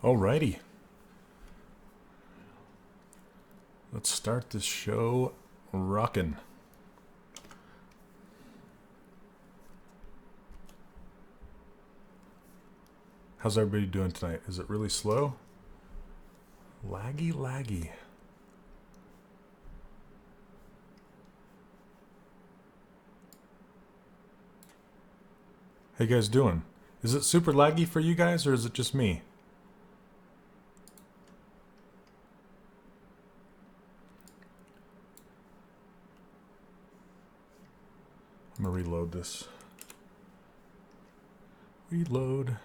Alrighty. Let's start this show rockin'. How's everybody doing tonight? Is it really slow? Laggy. How you guys doing? Is it super laggy for you guys, or is it just me? I'm gonna reload this. Reload.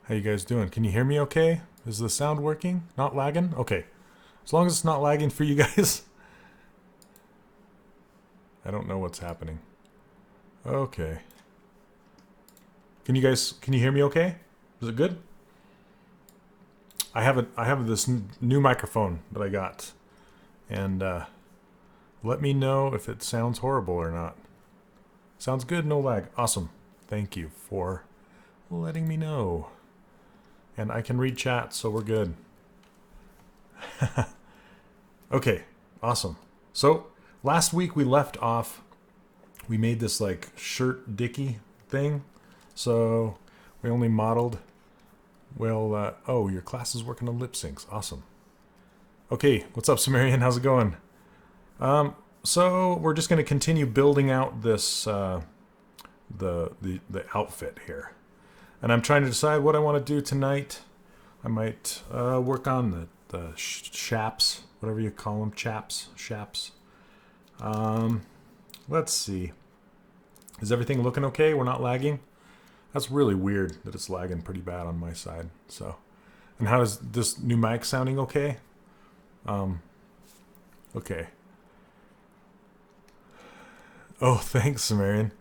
How you guys doing? Can you hear me okay? Is the sound working? Not lagging? Okay. As long as it's not lagging for you guys. I don't know what's happening. Okay. Can you hear me okay? Is it good? I have this new microphone that I got. And let me know if it sounds horrible or not. Sounds good, no lag. Awesome. Thank you for letting me know. And I can read chat, so we're good. Okay, awesome. So last week we left off, we made this like shirt dicky thing. So we only modeled, well, oh, your class is working on lip syncs. Awesome. Okay, what's up, Sumerian? How's it going? So we're just going to continue building out this, the outfit here. And I'm trying to decide what I want to do tonight. I might work on the chaps, whatever you call them, chaps. Let's see. Is everything looking okay? We're not lagging? That's really weird that it's lagging pretty bad on my side. So, and how is this new mic sounding okay? Okay. Oh, thanks, Sumerian.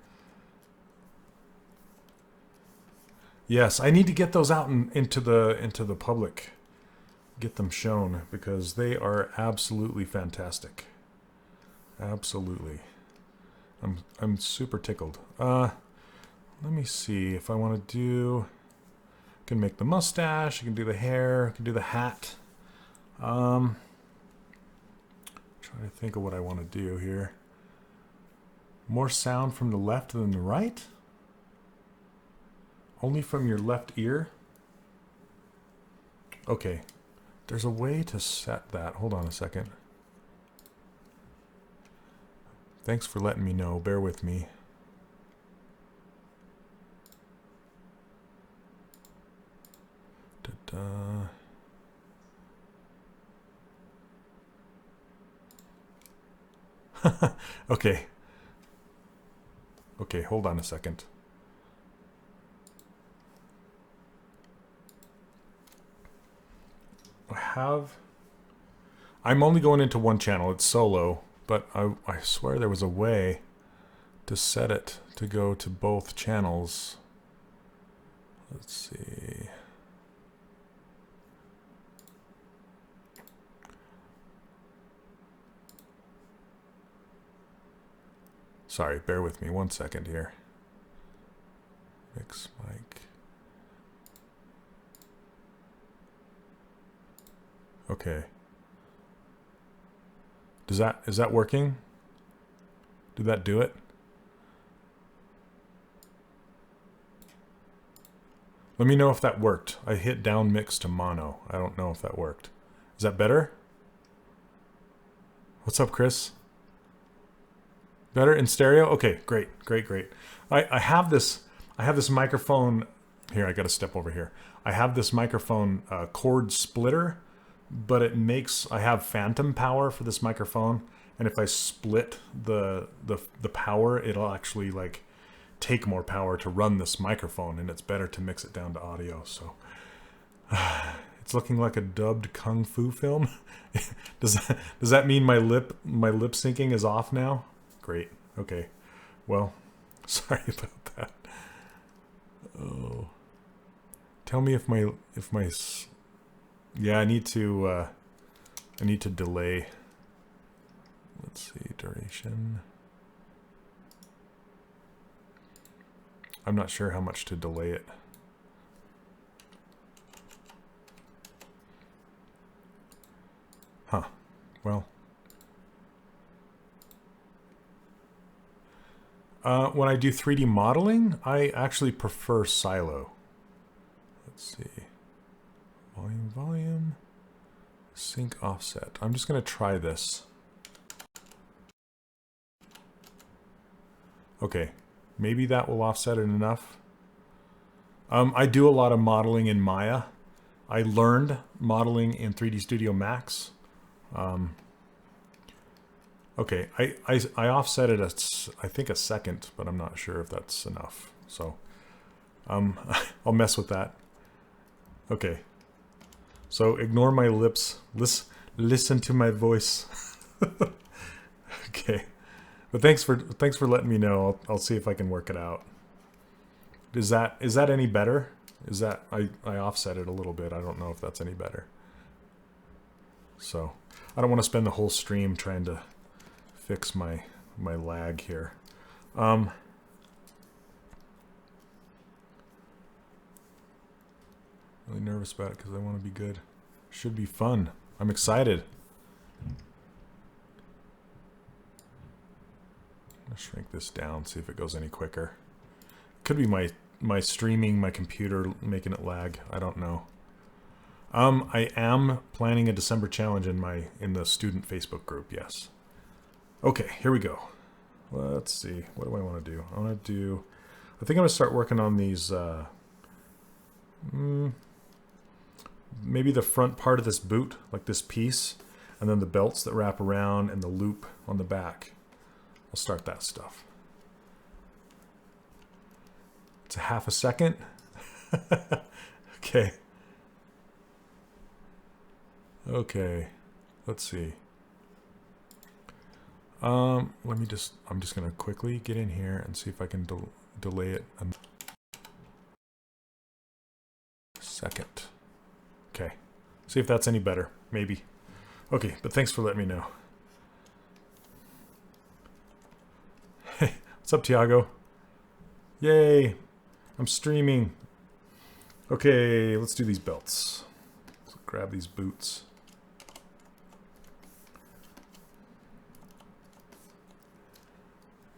Yes, I need to get those out into the public. Get them shown because they are absolutely fantastic. Absolutely. I'm super tickled. Let me see if I want to do. I can make the mustache. I can do the hair. I can do the hat. Trying to think of what I want to do here. More sound from the left than the right? Only from your left ear? Okay. There's a way to set that. Hold on a second. Thanks for letting me know. Bear with me. Da-da. Okay. Okay, hold on a second. I'm only going into one channel. It's solo, but I swear there was a way to set it to go to both channels. Let's see. Sorry, bear with me 1 second here. Mix mic. Okay. Is that working? Did that do it? Let me know if that worked. I hit down mix to mono. I don't know if that worked. Is that better? What's up, Chris? Better in stereo? Okay, great. I have this microphone here. I got to step over here. I have this microphone cord splitter. But I have phantom power for this microphone, and if I split the power, it'll actually like take more power to run this microphone, and it's better to mix it down to audio. So it's looking like a dubbed kung fu film. Does that mean my lip syncing is off now? Great. Okay. Well, sorry about that. Oh. Tell me if my yeah, I need to delay. Let's see, duration. I'm not sure how much to delay it. Huh. Well. When I do 3D modeling, I actually prefer silo. Let's see. Volume, volume. Sync offset. I'm just going to try this. Okay. Maybe that will offset it enough. I do a lot of modeling in Maya. I learned modeling in 3D Studio Max. Okay, I offset it at, I think, a second, but I'm not sure if that's enough. So I'll mess with that. Okay. So ignore my lips. Listen to my voice. Okay. But thanks for letting me know. I'll see if I can work it out. Is that any better? Is that I offset it a little bit. I don't know if that's any better. So I don't want to spend the whole stream trying to fix my lag here. Really nervous about it because I want to be good. Should be fun. I'm excited. I'm gonna shrink this down, see if it goes any quicker. Could be my streaming, my computer making it lag. I don't know. I am planning a December challenge in the student Facebook group. Yes. Okay, here we go. Let's see. What do I want to do? I think I'm gonna start working on these. Maybe the front part of this boot, like this piece, and then the belts that wrap around and the loop on the back. I'll start that stuff. It's a half a second. Okay. Okay. Let's see. I'm just gonna quickly get in here and see if I can delay it a second. Okay. See if that's any better. Maybe. Okay, but thanks for letting me know. Hey, what's up, Tiago? Yay! I'm streaming. Okay, let's do these belts. Let's grab these boots.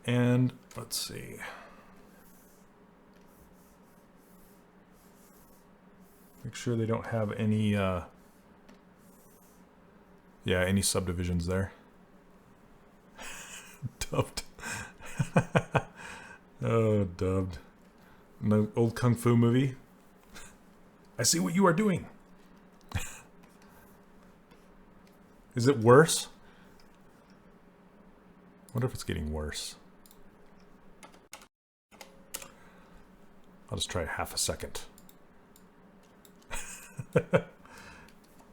And let's see. Make sure they don't have any, any subdivisions there. Dubbed. Oh, dubbed. An old kung fu movie. I see what you are doing. Is it worse? I wonder if it's getting worse. I'll just try half a second.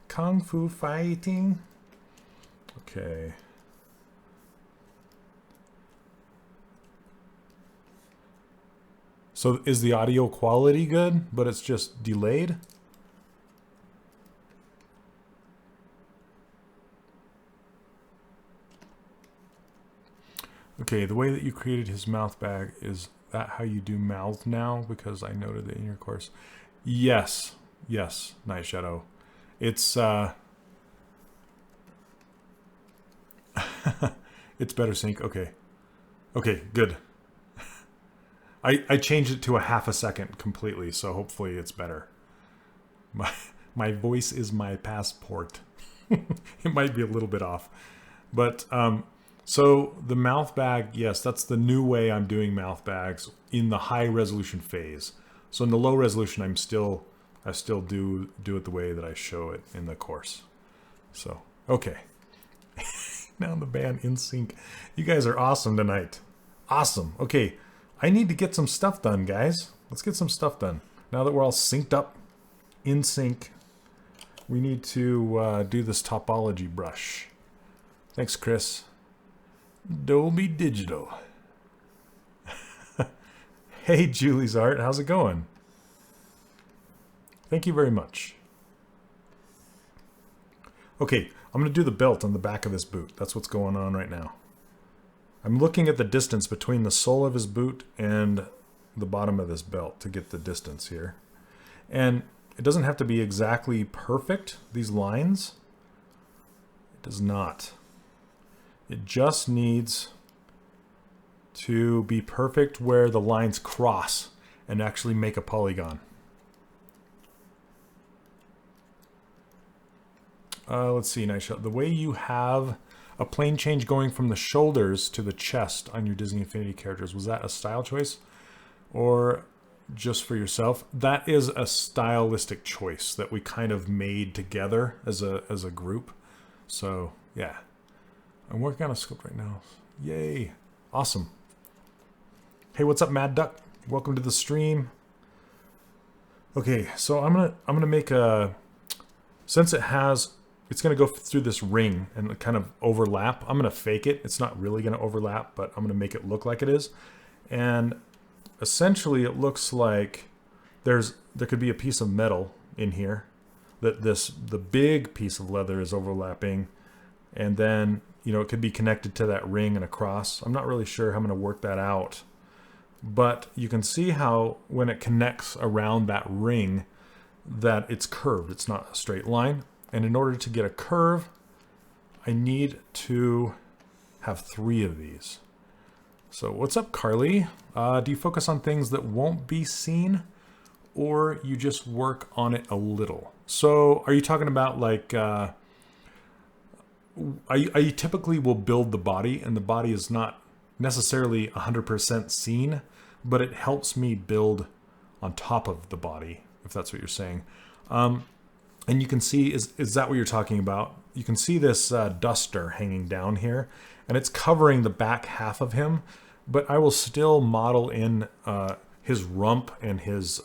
Kung fu fighting. Okay. So is the audio quality good, but it's just delayed? Okay, the way that you created his mouth bag, is that how you do mouth now? Because I noted it in your course. Yes. Yes, Night Shadow. It's it's better sync. Okay. Okay, good. I changed it to a half a second completely, so hopefully it's better. My voice is my passport. It might be a little bit off. But so the mouth bag, yes, that's the new way I'm doing mouth bags in the high resolution phase. So in the low resolution I still do it the way that I show it in the course. So, okay. Now the band in sync. You guys are awesome tonight. Awesome. Okay. I need to get some stuff done, guys. Let's get some stuff done. Now that we're all synced up, in sync, we need to do this topology brush. Thanks, Chris. Dolby Digital. Hey, Julie's Art. How's it going? Thank you very much. Okay, I'm going to do the belt on the back of this boot. That's what's going on right now. I'm looking at the distance between the sole of his boot and the bottom of this belt to get the distance here. And it doesn't have to be exactly perfect, these lines. It does not. It just needs to be perfect where the lines cross and actually make a polygon. Let's see, nice shot. The way you have a plane change going from the shoulders to the chest on your Disney Infinity characters, was that a style choice or just for yourself? That is a stylistic choice that we kind of made together as a group. So yeah, I'm working on a script right now. Yay, awesome. Hey, what's up, Mad Duck? Welcome to the stream. Okay, so I'm gonna make a, since it's gonna go through this ring and kind of overlap. I'm gonna fake it. It's not really gonna overlap, but I'm gonna make it look like it is. And essentially it looks like there could be a piece of metal in here that the big piece of leather is overlapping, and then, you know, it could be connected to that ring and across. I'm not really sure how I'm gonna work that out, but you can see how when it connects around that ring that it's curved. It's not a straight line. And in order to get a curve, I need to have 3 of these. So what's up, Carly? Do you focus on things that won't be seen, or you just work on it a little? So are you talking about like, I typically will build the body, and the body is not necessarily 100% seen, but it helps me build on top of the body, if that's what you're saying. And you can see, is that what you're talking about? You can see this duster hanging down here, and it's covering the back half of him, but I will still model in his rump and his,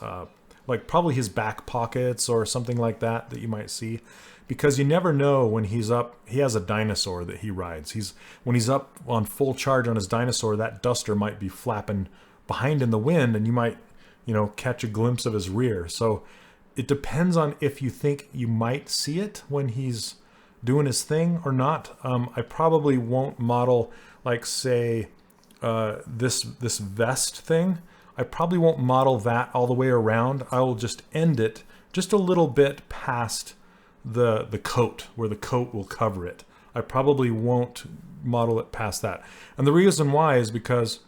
like probably his back pockets or something like that you might see, because you never know when he's up. He has a dinosaur that he rides. When he's up on full charge on his dinosaur, that duster might be flapping behind in the wind, and you might, you know, catch a glimpse of his rear. So it depends on if you think you might see it when he's doing his thing or not. I probably won't model, like, say, this vest thing. I probably won't model that all the way around. I will just end it just a little bit past the coat, where the coat will cover it. I probably won't model it past that. And the reason why is because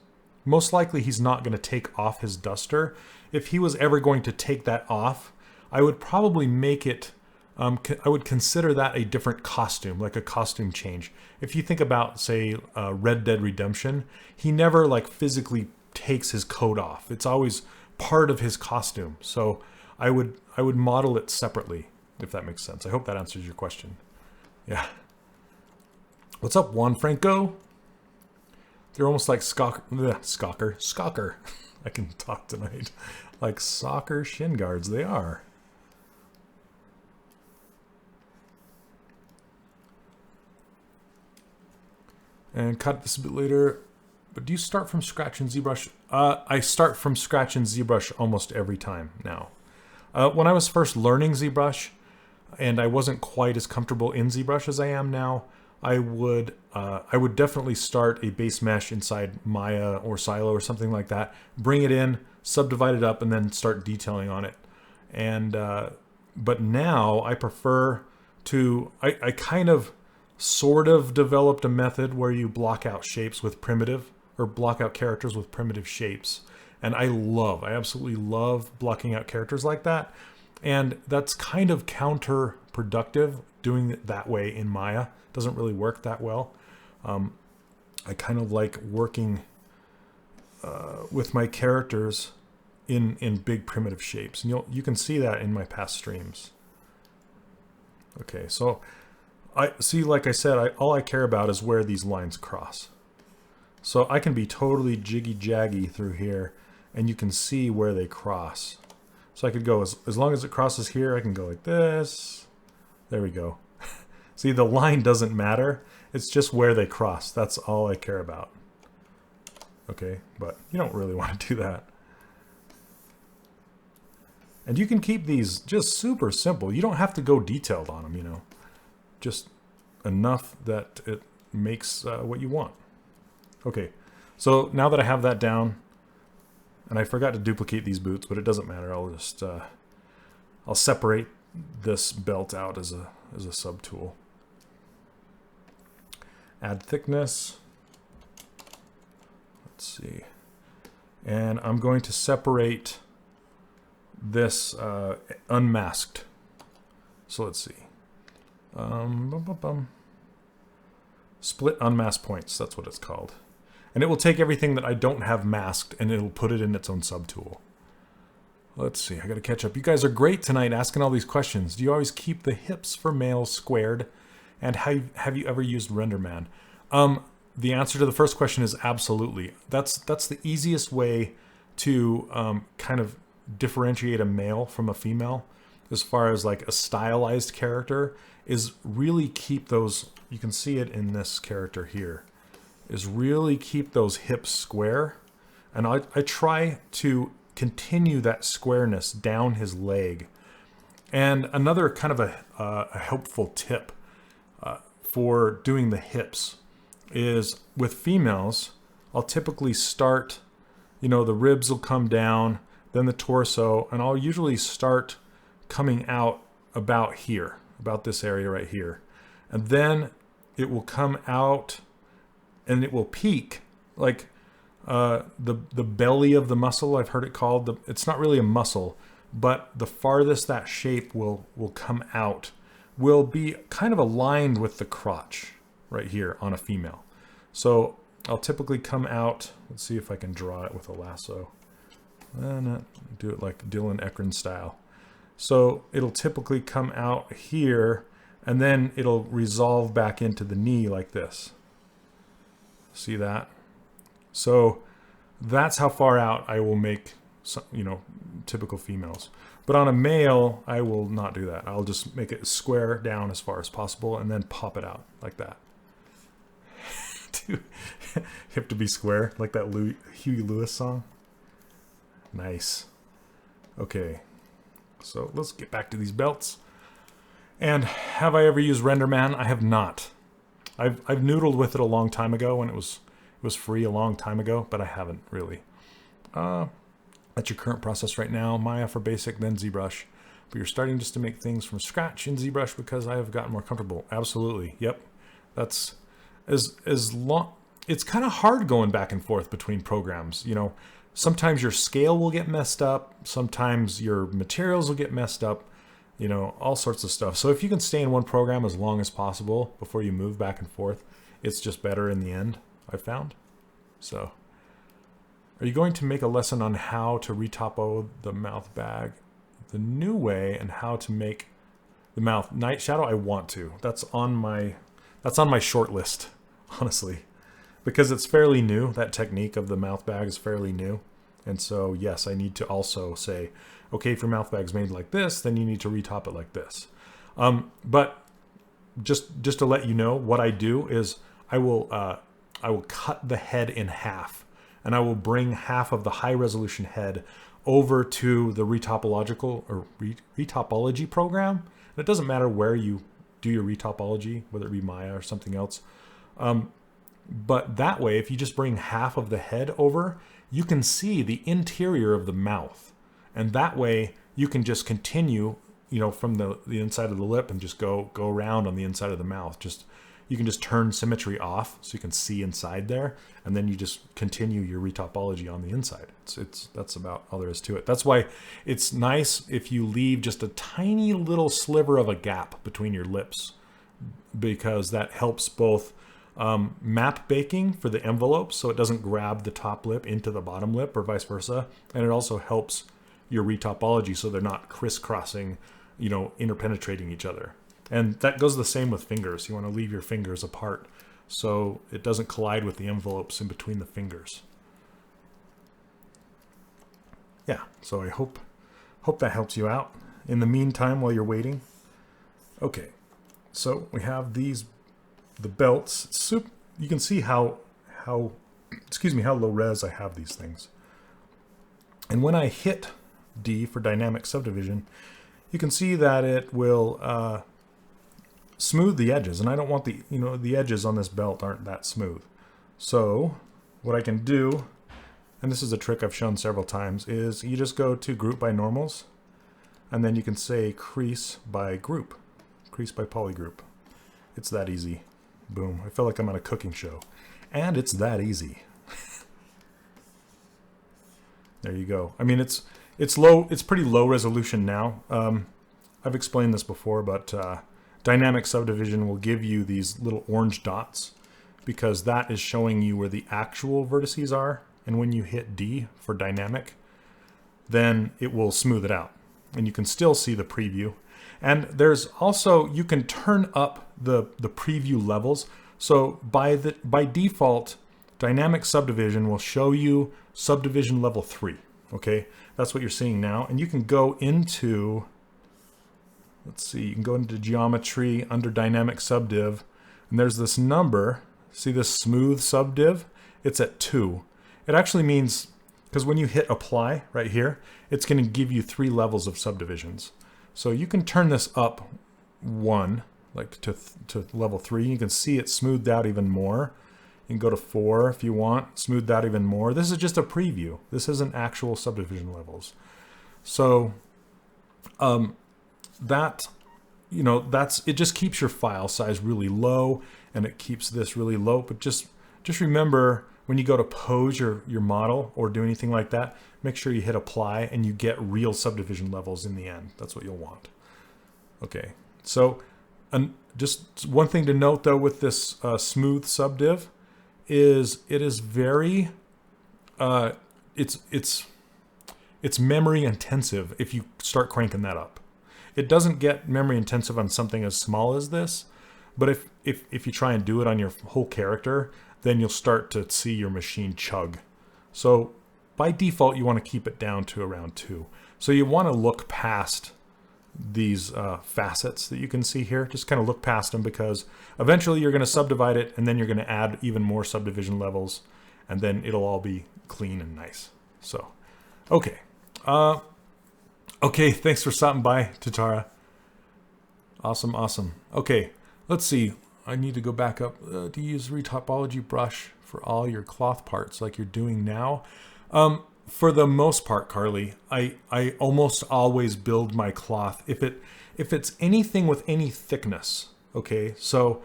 most likely he's not going to take off his duster. If he was ever going to take that off, I would probably make it, I would consider that a different costume, like a costume change. If you think about, say, Red Dead Redemption, he never like physically takes his coat off. It's always part of his costume. So I would model it separately, if that makes sense. I hope that answers your question. Yeah. What's up, Juan Franco? They're almost like Skocker. I can talk tonight. Like soccer shin guards, they are. And cut this a bit later. But do you start from scratch in ZBrush? I start from scratch in ZBrush almost every time now. When I was first learning ZBrush, and I wasn't quite as comfortable in ZBrush as I am now, I would definitely start a base mesh inside Maya or Silo or something like that, bring it in, subdivide it up, and then start detailing on it. And but now I prefer to, I kind of sort of developed a method where you block out shapes with primitive, or block out characters with primitive shapes. And I absolutely love blocking out characters like that. And that's kind of counterproductive doing it that way in Maya. Doesn't really work that well. I kind of like working with my characters in big primitive shapes. And you can see that in my past streams. Okay, so I see, like I said, all I care about is where these lines cross. So I can be totally jiggy-jaggy through here, and you can see where they cross. So I could go, as long as it crosses here, I can go like this. There we go. See, the line doesn't matter. It's just where they cross. That's all I care about. Okay, but you don't really want to do that. And you can keep these just super simple. You don't have to go detailed on them, you know. Just enough that it makes what you want. Okay, so now that I have that down, And I forgot to duplicate these boots, but it doesn't matter. I'll just I'll separate this belt out as a subtool. Add thickness. Let's see. And I'm going to separate this unmasked. So let's see. Split unmasked points. That's what it's called. And it will take everything that I don't have masked and it'll put it in its own subtool. Let's see. I got to catch up. You guys are great tonight asking all these questions. Do you always keep the hips for males squared? And have you ever used RenderMan? The answer to the first question is absolutely. That's the easiest way to kind of differentiate a male from a female as far as like a stylized character is really keep those, you can see it in this character here, is really keep those hips square. And I try to continue that squareness down his leg. And another kind of a helpful tip for doing the hips is with females, I'll typically start, you know, the ribs will come down, then the torso, and I'll usually start coming out about here, about this area right here. And then it will come out and it will peak like the belly of the muscle, I've heard it called. It's not really a muscle, but the farthest that shape will come out will be kind of aligned with the crotch right here on a female. So I'll typically come out, let's see if I can draw it with a lasso. And do it like Dylan Ekron style. So it'll typically come out here and then it'll resolve back into the knee like this. See that? So that's how far out I will make some, you know, typical females. But on a male, I will not do that. I'll just make it square down as far as possible and then pop it out like that. Hip to be square, like that Huey Lewis song. Nice. Okay, so let's get back to these belts. And have I ever used RenderMan? I have not. I've noodled with it a long time ago when it was free a long time ago, but I haven't really. That's your current process right now. Maya for basic, then ZBrush. But you're starting just to make things from scratch in ZBrush because I have gotten more comfortable. Absolutely. Yep. That's as long. It's kind of hard going back and forth between programs. You know, sometimes your scale will get messed up. Sometimes your materials will get messed up. You know, all sorts of stuff. So if you can stay in one program as long as possible before you move back and forth, it's just better in the end, I've found. So, are you going to make a lesson on how to retopo the mouth bag the new way and how to make the mouth night shadow? I want to. That's on my short list, honestly, because it's fairly new. That technique of the mouth bag is fairly new. And so, yes, I need to also say, okay, if your mouth bag's made like this, then you need to retop it like this. But just to let you know, what I do is I will cut the head in half, and I will bring half of the high resolution head over to the retopological or retopology program. And it doesn't matter where you do your retopology, whether it be Maya or something else. But that way, if you just bring half of the head over, you can see the interior of the mouth. And that way you can just continue, you know, from the inside of the lip and just go around on the inside of the mouth. You can just turn symmetry off so you can see inside there, and then you just continue your retopology on the inside. That's about all there is to it. That's why it's nice if you leave just a tiny little sliver of a gap between your lips, because that helps both map baking for the envelope so it doesn't grab the top lip into the bottom lip or vice versa, and it also helps your retopology so they're not crisscrossing, you know, interpenetrating each other. And that goes the same with fingers. You want to leave your fingers apart so it doesn't collide with the envelopes in between the fingers. Yeah, so I hope that helps you out. In the meantime, while you're waiting. Okay, so we have the belts. You can see how low res I have these things. And when I hit D for dynamic subdivision, you can see that it will smooth the edges, and I don't want the edges on this belt aren't that smooth. So what I can do, and this is a trick I've shown several times, is you just go to group by normals, and then you can say crease by group, crease by polygroup. It's that easy. Boom. I feel like I'm on a cooking show. And it's that easy. There you go. I mean, it's pretty low resolution now. I've explained this before, but dynamic subdivision will give you these little orange dots because that is showing you where the actual vertices are. And when you hit D for dynamic, then it will smooth it out. And you can still see the preview. And there's also, you can turn up the preview levels. So by default, dynamic subdivision will show you subdivision level 3. Okay, that's what you're seeing now. And you can go into, let's see, you can go into geometry under dynamic subdiv, and there's this number. See this smooth subdiv? It's at 2. It actually means, because when you hit apply right here, it's going to give you 3 levels of subdivisions. So you can turn this up 1, like to level 3. You can see it smoothed out even more. You can go to 4 if you want, smoothed out even more. This is just a preview. This isn't actual subdivision levels. So that, you know, it just keeps your file size really low, and it keeps this really low. But just remember, when you go to pose your model or do anything like that, make sure you hit apply and you get real subdivision levels in the end. That's what you'll want. Okay, so just one thing to note though with this smooth subdiv is it is very, it's memory intensive if you start cranking that up. It doesn't get memory intensive on something as small as this, but if you try and do it on your whole character, then you'll start to see your machine chug. So by default, you want to keep it down to around 2. So you want to look past these facets that you can see here. Just kind of look past them, because eventually you're going to subdivide it, and then you're going to add even more subdivision levels, and then it'll all be clean and nice. So, okay. Okay, thanks for stopping by, Tatara. Awesome, awesome. Okay, let's see. I need to go back up. Do you use retopology brush for all your cloth parts like you're doing now? For the most part, Carly, I almost always build my cloth if it's anything with any thickness. Okay, so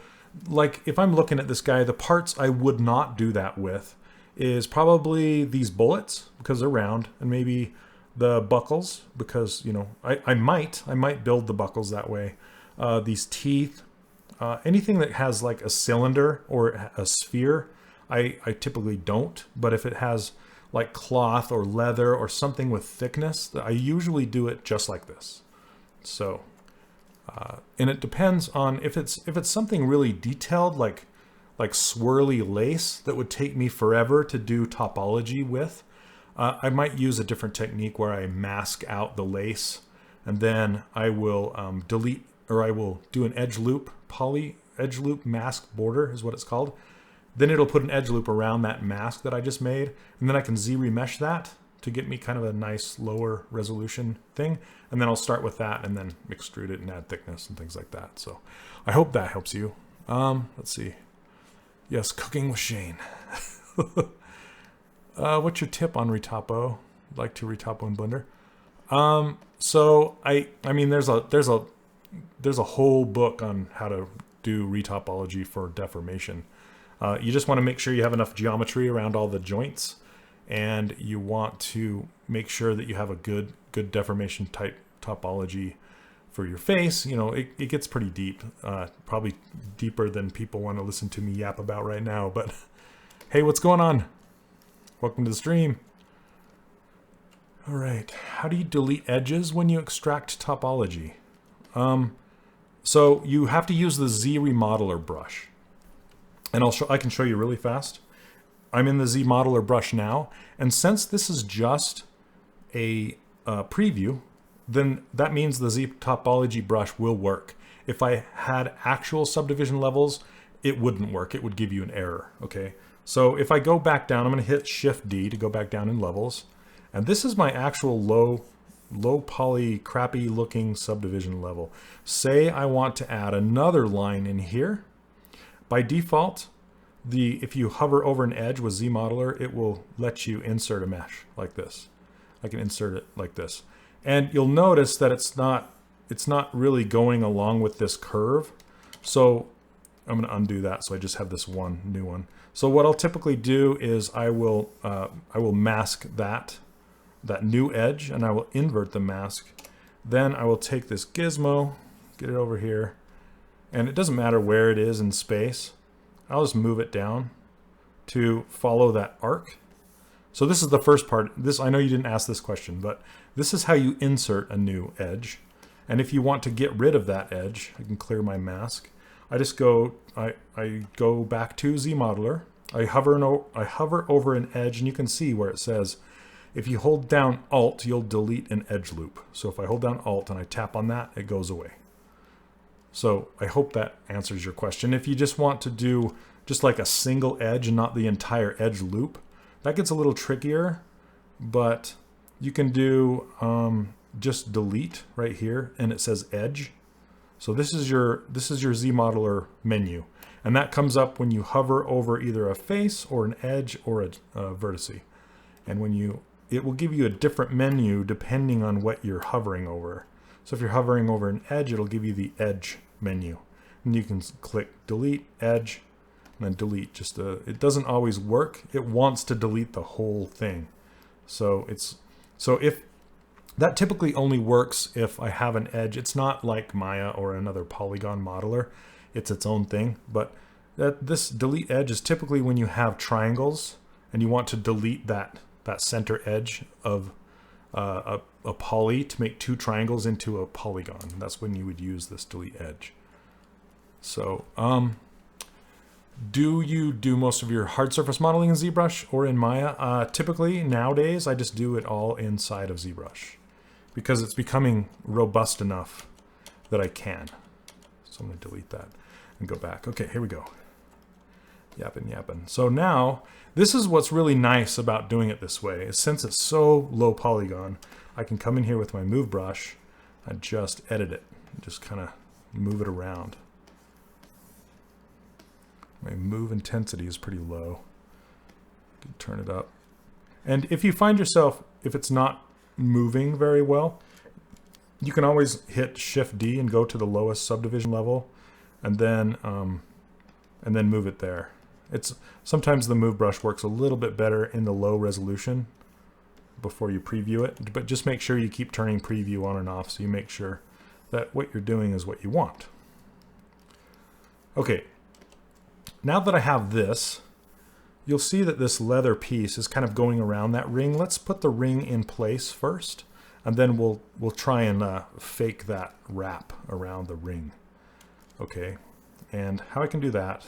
like if I'm looking at this guy, the parts I would not do that with is probably these bullets because they're round, and maybe the buckles because, you know, I might build the buckles that way. These teeth, anything that has like a cylinder or a sphere, I typically don't. But if it has like cloth or leather or something with thickness, I usually do it just like this. So, and it depends on if it's something really detailed, like swirly lace that would take me forever to do topology with. I might use a different technique where I mask out the lace, and then I will delete, or I will do an edge loop, edge loop mask border is what it's called. Then it'll put an edge loop around that mask that I just made, and then I can Z-remesh that to get me kind of a nice lower resolution thing. And then I'll start with that and then extrude it and add thickness and things like that. So I hope that helps you. Let's see. Yes, cooking with Shane. What's your tip on retopo? Like to retopo in Blender? So I mean, there's a whole book on how to do retopology for deformation. You just want to make sure you have enough geometry around all the joints, and you want to make sure that you have a good deformation type topology for your face. You know, it gets pretty deep, probably deeper than people want to listen to me yap about right now. But hey, what's going on? Welcome to the stream. All right, how do you delete edges when you extract topology? So you have to use the Z remodeler brush. And I can show you really fast. I'm in the Z modeler brush now, and since this is just a preview, then that means the Z topology brush will work. If I had actual subdivision levels, it wouldn't work. It would give you an error. Okay. So if I go back down, I'm going to hit Shift D to go back down in levels, and this is my actual low poly, crappy looking subdivision level. Say I want to add another line in here. By default, if you hover over an edge with ZModeler, it will let you insert a mesh like this. I can insert it like this. And you'll notice that it's not really going along with this curve. So I'm going to undo that, so I just have this one new one. So what I'll typically do is I will mask that new edge, and I will invert the mask. Then I will take this gizmo, get it over here, and it doesn't matter where it is in space. I'll just move it down to follow that arc. So this is the first part. I know you didn't ask this question, but this is how you insert a new edge. And if you want to get rid of that edge, I can clear my mask. I just go, I go back to ZModeler. I hover over an edge, and you can see where it says, if you hold down Alt, you'll delete an edge loop. So if I hold down Alt and I tap on that, it goes away. So I hope that answers your question. If you just want to do just like a single edge and not the entire edge loop, that gets a little trickier, but you can do just delete right here, and it says edge. So this is your ZModeler menu, and that comes up when you hover over either a face or an edge or a vertice. And it will give you a different menu depending on what you're hovering over. So if you're hovering over an edge, it'll give you the edge menu, and you can click delete edge and then delete. It doesn't always work. It wants to delete the whole thing. So if that typically only works if I have an edge. It's not like Maya or another polygon modeler. It's its own thing. But this delete edge is typically when you have triangles and you want to delete that center edge of a poly to make two triangles into a polygon. That's when you would use this delete edge. So do you do most of your hard surface modeling in ZBrush or in Maya? Typically nowadays I just do it all inside of ZBrush, because it's becoming robust enough that I can. So I'm going to delete that and go back. Okay, here we go. Yapping. So now, this is what's really nice about doing it this way, is since it's so low polygon, I can come in here with my move brush and just edit it. Just kind of move it around. My move intensity is pretty low. You can turn it up. And if you find yourself, if it's not moving very well, you can always hit Shift D and go to the lowest subdivision level, and then move it there. Sometimes the move brush works a little bit better in the low resolution before you preview it, but just make sure you keep turning preview on and off so you make sure that what you're doing is what you want. Okay, now that I have this, you'll see that this leather piece is kind of going around that ring. Let's put the ring in place first, and then we'll try and fake that wrap around the ring. Okay, and how I can do that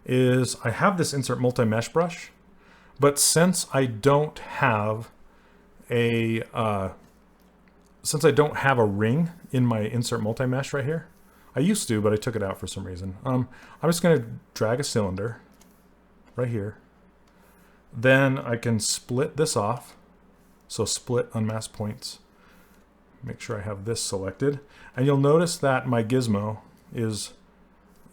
is I have this insert multi-mesh brush, but since I don't have a ring in my insert multi-mesh right here, I used to, but I took it out for some reason. I'm just going to drag a cylinder right here. Then I can split this off. So split unmasked points. Make sure I have this selected. And you'll notice that my gizmo is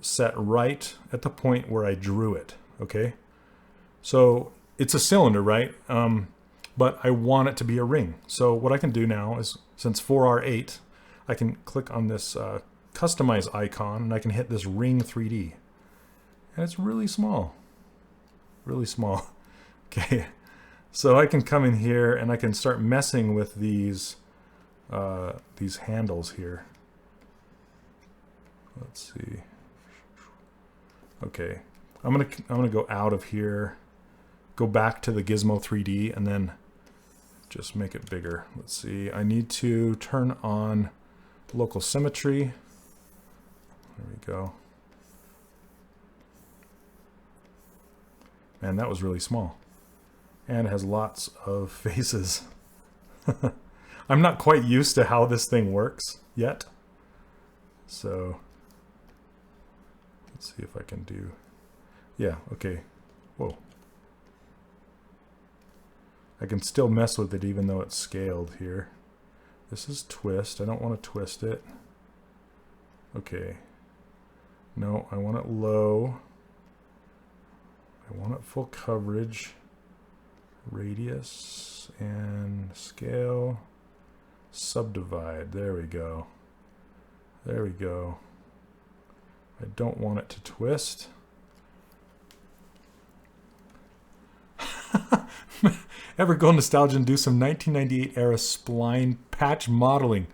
set right at the point where I drew it. Okay. So it's a cylinder, right? But I want it to be a ring. So what I can do now is, since 4R8, I can click on this customize icon, and I can hit this ring 3D. And it's really small. Really small. Okay. So I can come in here and I can start messing with these handles here. Let's see. Okay. I'm gonna go out of here, go back to the Gizmo 3D, and then just make it bigger. Let's see. I need to turn on local symmetry. There we go. Man, that was really small. And it has lots of faces. I'm not quite used to how this thing works yet. So let's see if I can do, yeah, okay. Whoa. I can still mess with it even though it's scaled here. This is twist. I don't want to twist it. Okay. No, I want it low. I want it full coverage. Radius and scale. Subdivide. There we go. There we go. I don't want it to twist. Ever go nostalgia and do some 1998 era spline patch modeling?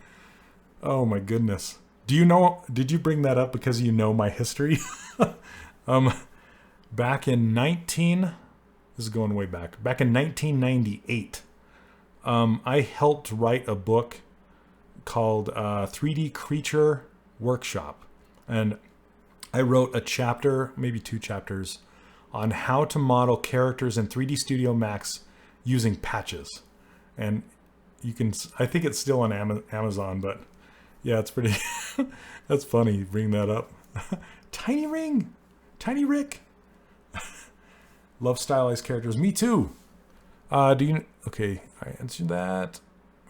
Oh my goodness. Do you know, did you bring that up because you know my history? Back in this is going way back. Back in 1998, I helped write a book called 3D Creature Workshop. And I wrote a chapter, maybe 2 chapters, on how to model characters in 3D Studio Max using patches. And you can, I think it's still on Amazon, but yeah, it's pretty, that's funny, bring that up. Tiny Ring, Tiny Rick. Love stylized characters, me too. Okay, I answered that.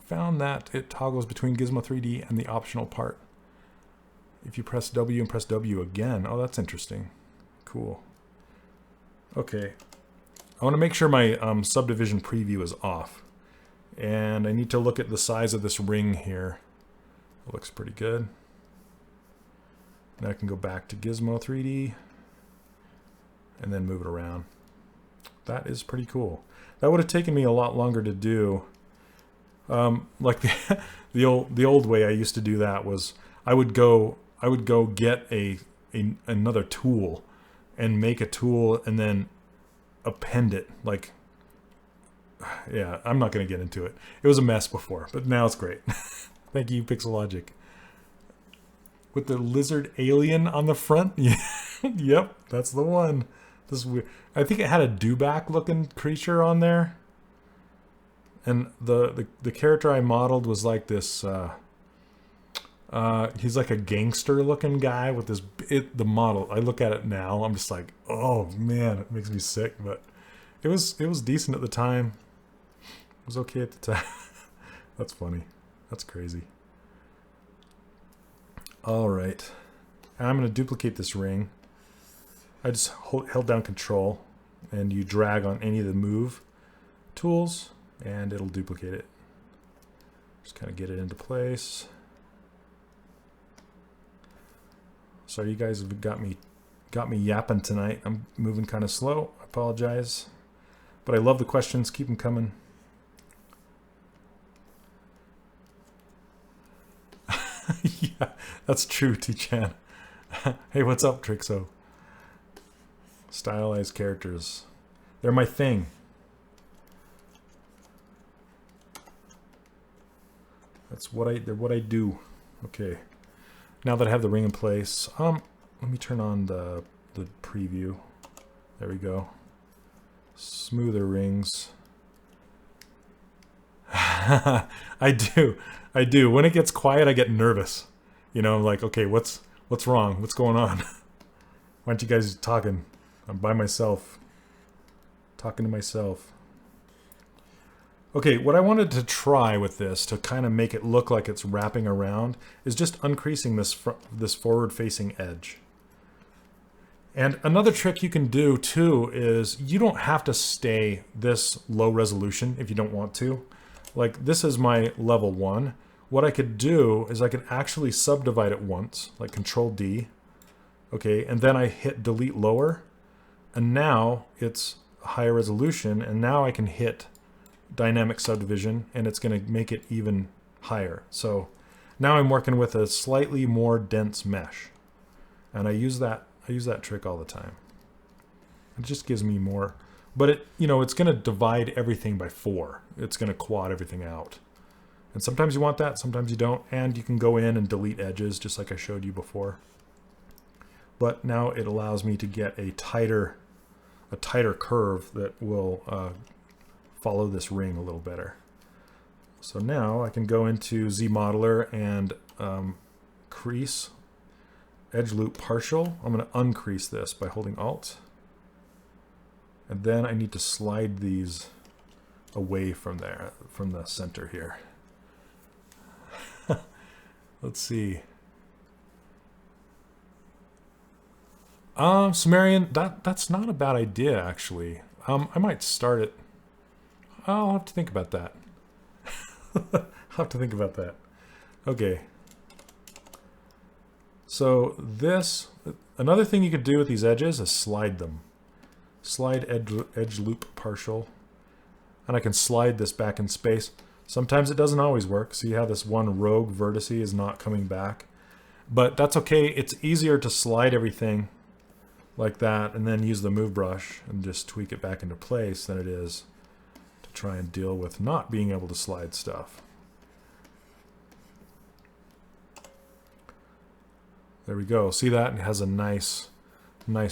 Found that it toggles between Gizmo 3D and the optional part. If you press W and press W again, oh, that's interesting. Cool. Okay, I want to make sure my subdivision preview is off. And I need to look at the size of this ring here. It looks pretty good. Now I can go back to Gizmo 3D and then move it around. That is pretty cool. That would have taken me a lot longer to do. Like the old way I used to do that was I would go get another tool and make a tool and then append it. Like, yeah, I'm not going to get into it. It was a mess before, but now it's great. Thank you, Pixelogic. With the lizard alien on the front? Yep, that's the one. This is weird. I think it had a dewback looking creature on there. And the character I modeled was like this, he's like a gangster looking guy with this, the model, I look at it now, I'm just like, oh man, it makes me sick, but it was decent at the time. It was okay at the time. That's funny. That's crazy. All right. I'm going to duplicate this ring. I just held down Control, and you drag on any of the move tools, and it'll duplicate it. Just kind of get it into place. Sorry, you guys have got me yapping tonight. I'm moving kind of slow. I apologize, but I love the questions. Keep them coming. Yeah, that's true, T-Chan. Hey, what's up, Trixo? Stylized characters. They're my thing. They're what I do. Okay. Now that I have the ring in place, let me turn on the preview. There we go. Smoother rings. I do. When it gets quiet, I get nervous. You know, I'm like, okay, what's wrong? What's going on? Why aren't you guys talking? I'm by myself. Talking to myself. Okay, what I wanted to try with this to kind of make it look like it's wrapping around is just uncreasing this forward-facing edge. And another trick you can do too is you don't have to stay this low resolution if you don't want to. Like this is my level 1. What I could do is I could actually subdivide it once, like Control D. Okay, and then I hit delete lower, and now it's higher resolution, and now I can hit dynamic subdivision, and it's going to make it even higher. So now I'm working with a slightly more dense mesh, and I use that trick all the time. It just gives me more, but it's going to divide everything by 4. It's going to quad everything out, and sometimes you want that, sometimes you don't, and you can go in and delete edges just like I showed you before. But now it allows me to get a tighter curve that will follow this ring a little better. So now I can go into ZModeler and crease edge loop partial. I'm going to uncrease this by holding Alt. And then I need to slide these away from there, from the center here. Let's see. Sumerian, that's not a bad idea, actually. I might start it. I'll have to think about that. I'll have to think about that. Okay. So this, another thing you could do with these edges is slide them. Slide edge loop partial. And I can slide this back in space. Sometimes it doesn't always work. See how this one rogue vertice is not coming back? But that's okay. It's easier to slide everything like that and then use the move brush and just tweak it back into place than it is to try and deal with not being able to slide stuff. There we go. See that? It has a nice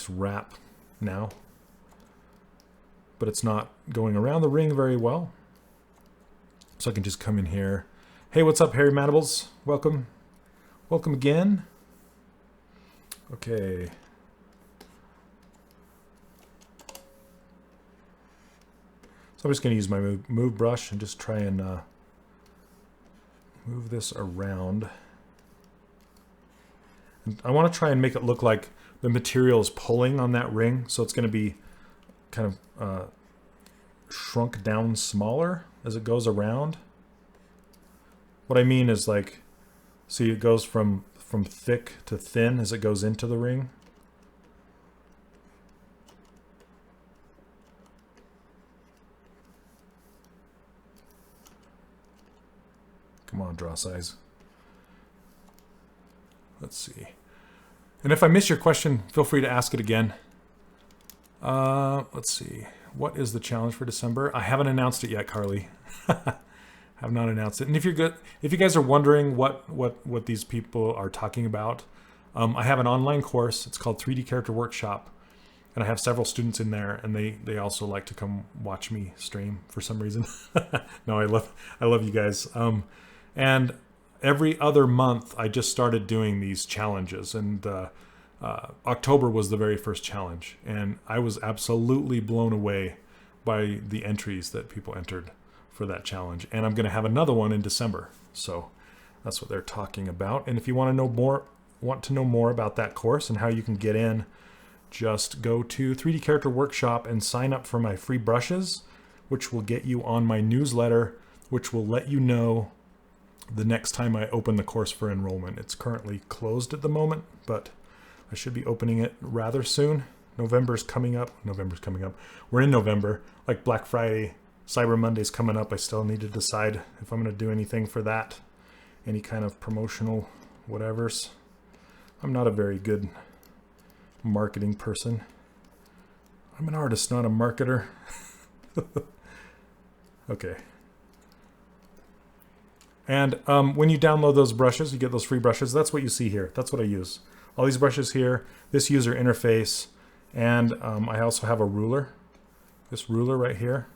wrap now. But it's not going around the ring very well. So I can just come in here. Hey, what's up, Harry Manables? Welcome. Welcome again. Okay. So I'm just going to use my move brush and just try and move this around. And I want to try and make it look like the material is pulling on that ring. So it's going to be kind of shrunk down smaller as it goes around. What I mean is like, see, it goes from thick to thin as it goes into the ring. Come on, draw size. Let's see. And if I miss your question, feel free to ask it again. Let's see. What is the challenge for December? I haven't announced it yet, Carly. Have not announced it. And if you guys are wondering what these people are talking about, I have an online course. It's called 3D Character Workshop, and I have several students in there, and they also like to come watch me stream for some reason. No, I love you guys. And every other month, I just started doing these challenges, and October was the very first challenge, and I was absolutely blown away by the entries that people entered for that challenge. And I'm going to have another one in December, so that's what they're talking about. And if you want to know more about that course and how you can get in, just go to 3D Character Workshop and sign up for my free brushes, which will get you on my newsletter, which will let you know the next time I open the course for enrollment. It's currently closed at the moment, but I should be opening it rather soon. November's coming up. We're in November. Like Black Friday, Cyber Monday's coming up. I still need to decide if I'm going to do anything for that. Any kind of promotional whatevers. I'm not a very good marketing person. I'm an artist, not a marketer. Okay. And when you download those brushes, you get those free brushes. That's what you see here. That's what I use. All these brushes here, this user interface, and I also have a ruler. This ruler right here.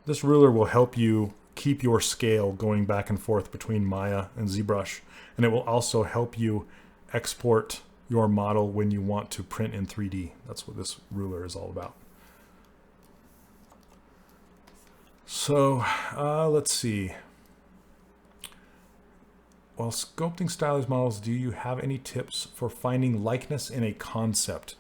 This ruler will help you keep your scale going back and forth between Maya and ZBrush. And it will also help you export your model when you want to print in 3D. That's what this ruler is all about. So let's see. While sculpting stylized models, do you have any tips for finding likeness in a concept?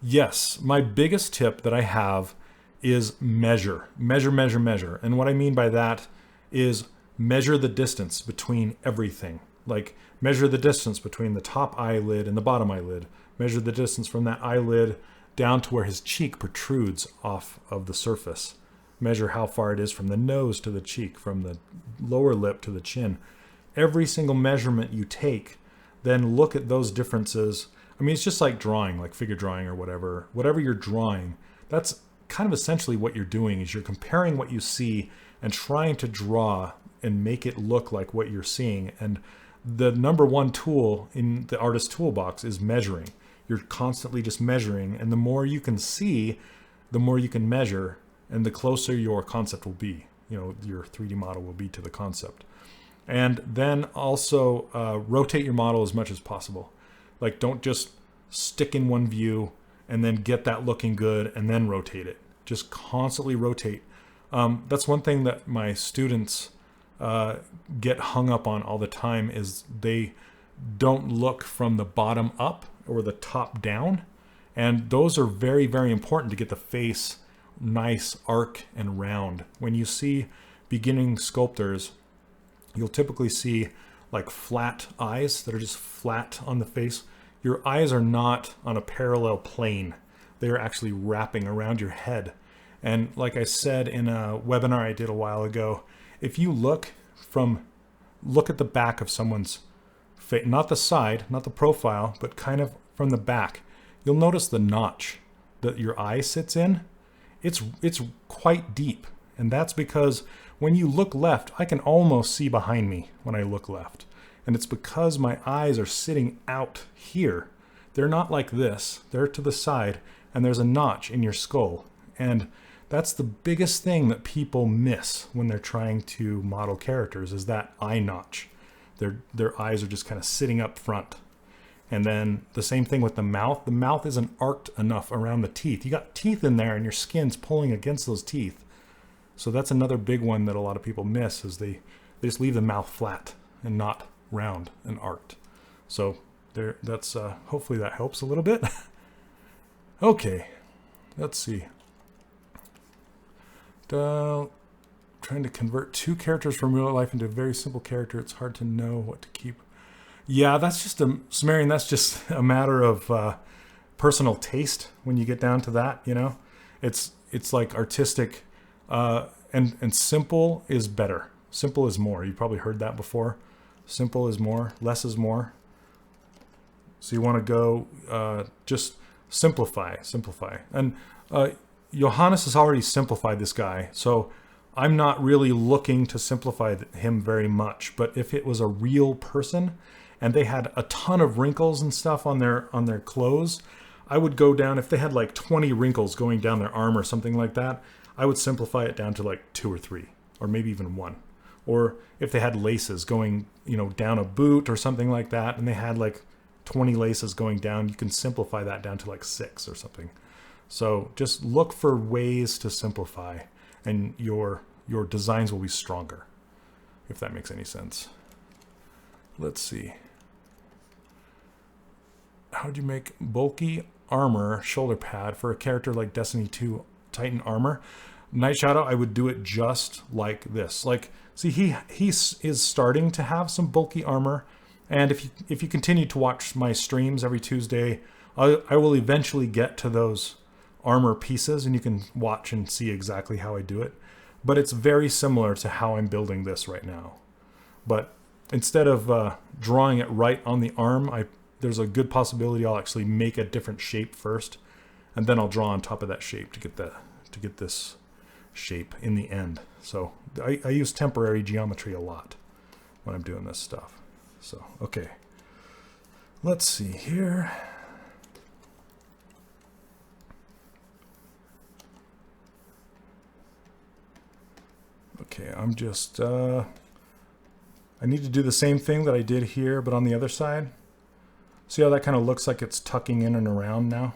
Yes, my biggest tip that I have is measure. Measure. And what I mean by that is measure the distance between everything. Like measure the distance between the top eyelid and the bottom eyelid. Measure the distance from that eyelid down to where his cheek protrudes off of the surface. Measure how far it is from the nose to the cheek, from the lower lip to the chin. Every single measurement you take, then look at those differences. I mean, it's just like drawing, like figure drawing or whatever. Whatever you're drawing, that's kind of essentially what you're doing, is you're comparing what you see and trying to draw and make it look like what you're seeing. And the number one tool in the artist toolbox is measuring. You're constantly just measuring, and the more you can see, the more you can measure, and the closer your concept will be. You know, your 3D model will be to the concept. And then also rotate your model as much as possible. Like, don't just stick in one view and then get that looking good and then rotate it. Just constantly rotate. That's one thing that my students get hung up on all the time, is they don't look from the bottom up or the top down. And those are very, very important to get the face nice, arc, and round. When you see beginning sculptors, you'll typically see like flat eyes that are just flat on the face. Your eyes are not on a parallel plane. They are actually wrapping around your head. And like I said in a webinar I did a while ago, if you look at the back of someone's face, not the side, not the profile, but kind of from the back, you'll notice the notch that your eye sits in. It's quite deep. And that's because when you look left, I can almost see behind me when I look left. And it's because my eyes are sitting out here. They're not like this. They're to the side, and there's a notch in your skull. And that's the biggest thing that people miss when they're trying to model characters, is that eye notch. Their eyes are just kind of sitting up front. And then the same thing with the mouth. The mouth isn't arced enough around the teeth. You got teeth in there and your skin's pulling against those teeth. So that's another big one that a lot of people miss, is they just leave the mouth flat and not round and arced. So that's hopefully that helps a little bit. Okay, let's see. Trying to convert two characters from real life into a very simple character. It's hard to know what to keep. Yeah, that's just Sumerian. That's just a matter of personal taste. When you get down to that, you know, it's like artistic, and simple is better. Simple is more. You probably heard that before. Simple is more. Less is more. So you want to go just simplify. And Johannes has already simplified this guy, so I'm not really looking to simplify him very much. But if it was a real person and they had a ton of wrinkles and stuff on their clothes, I would go down, if they had like 20 wrinkles going down their arm or something like that, I would simplify it down to like 2 or 3, or maybe even 1. Or if they had laces going, you know, down a boot or something like that, and they had like 20 laces going down, you can simplify that down to like 6 or something. So just look for ways to simplify, and your designs will be stronger, if that makes any sense. Let's see. How do you make bulky armor shoulder pad for a character like Destiny 2 Titan armor? Night Shadow, I would do it just like this. Like, see, he is starting to have some bulky armor, and if you continue to watch my streams every Tuesday, I will eventually get to those armor pieces, and you can watch and see exactly how I do it. But it's very similar to how I'm building this right now. But instead of drawing it right on the arm, there's a good possibility I'll actually make a different shape first, and then I'll draw on top of that shape to get this shape in the end. So I use temporary geometry a lot when I'm doing this stuff. So, okay. Let's see here. Okay, I'm just, I need to do the same thing that I did here, but on the other side. See how that kind of looks like it's tucking in and around now?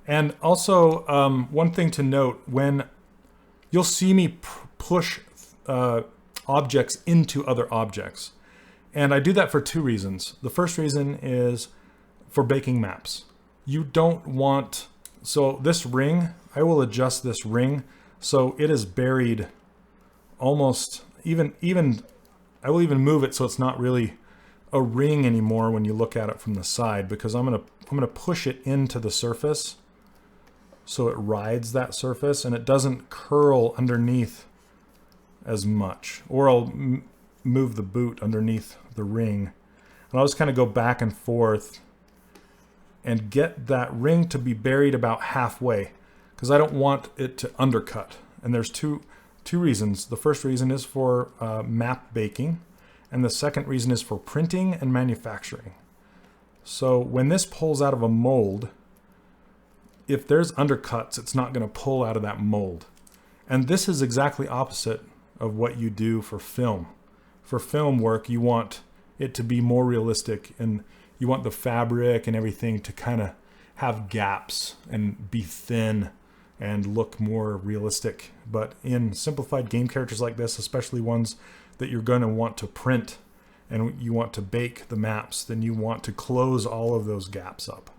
And also, one thing to note, when you'll see me push objects into other objects. And I do that for 2 reasons. The first reason is for baking maps. You don't want, so this ring, I will adjust this ring so it is buried almost, even I will even move it so it's not really a ring anymore when you look at it from the side, because I'm gonna push it into the surface so it rides that surface and it doesn't curl underneath as much. Or I'll move the boot underneath the ring, and I'll just kind of go back and forth and get that ring to be buried about halfway, because I don't want it to undercut. And there's two reasons. The first reason is for map baking, and the second reason is for printing and manufacturing. So when this pulls out of a mold, if there's undercuts, it's not going to pull out of that mold. And this is exactly opposite of what you do for film. For film work, you want it to be more realistic, and you want the fabric and everything to kind of have gaps and be thin and look more realistic. But in simplified game characters like this, especially ones that you're going to want to print and you want to bake the maps, then you want to close all of those gaps up.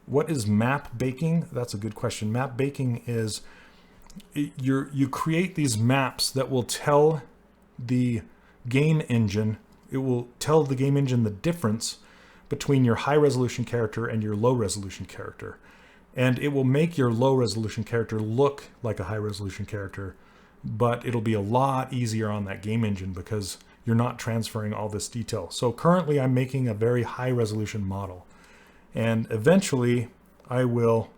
What is map baking? That's a good question. Map baking is you create these maps that will tell the game engine, it will tell the game engine the difference between your high resolution character and your low resolution character. And it will make your low resolution character look like a high resolution character, but it'll be a lot easier on that game engine because you're not transferring all this detail. So currently I'm making a very high resolution model. And eventually I will,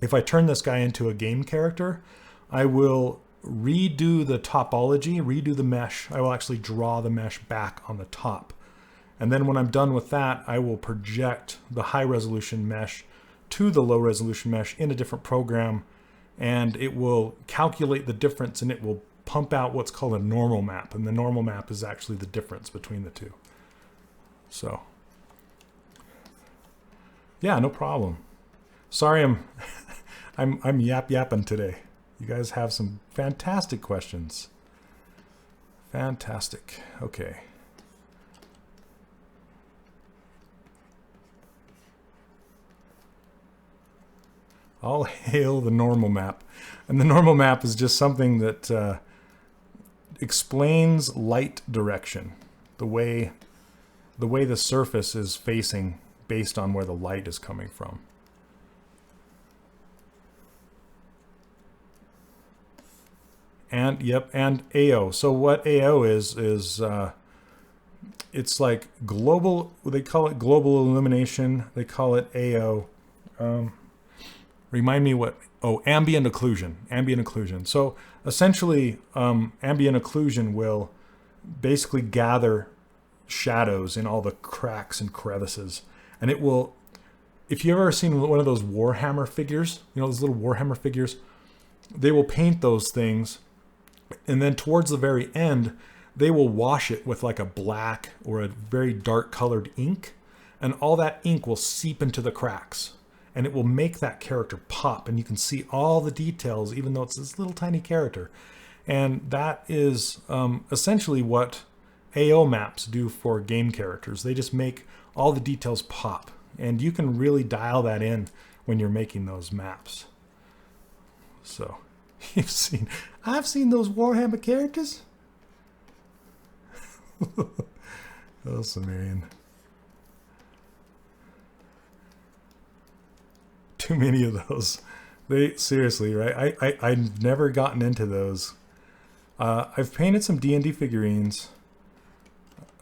if I turn this guy into a game character, I will redo the topology, redo the mesh. I will actually draw the mesh back on the top. And then when I'm done with that, I will project the high resolution mesh to the low resolution mesh in a different program, and it will calculate the difference and it will pump out what's called a normal map. And the normal map is actually the difference between the two. So, yeah, no problem. Sorry, I'm yapping today. You guys have some fantastic questions. Fantastic. Okay. All hail the normal map. And the normal map is just something that explains light direction, the way the surface is facing based on where the light is coming from. And yep, and AO. So what AO is it's like global, they call it global illumination, they call it AO. Remind me what, oh, ambient occlusion, ambient occlusion. So essentially, ambient occlusion will basically gather shadows in all the cracks and crevices. And it will, if you've ever seen one of those Warhammer figures, you know, those little Warhammer figures, they will paint those things. And then towards the very end, they will wash it with like a black or a very dark colored ink. And all that ink will seep into the cracks. And it will make that character pop, and you can see all the details, even though it's this little tiny character. And that is essentially what AO maps do for game characters. They just make all the details pop, and you can really dial that in when you're making those maps. So, I've seen those Warhammer characters. Oh, Sumerian. Too many of those. They seriously, right? I've never gotten into those. I've painted some D&D figurines.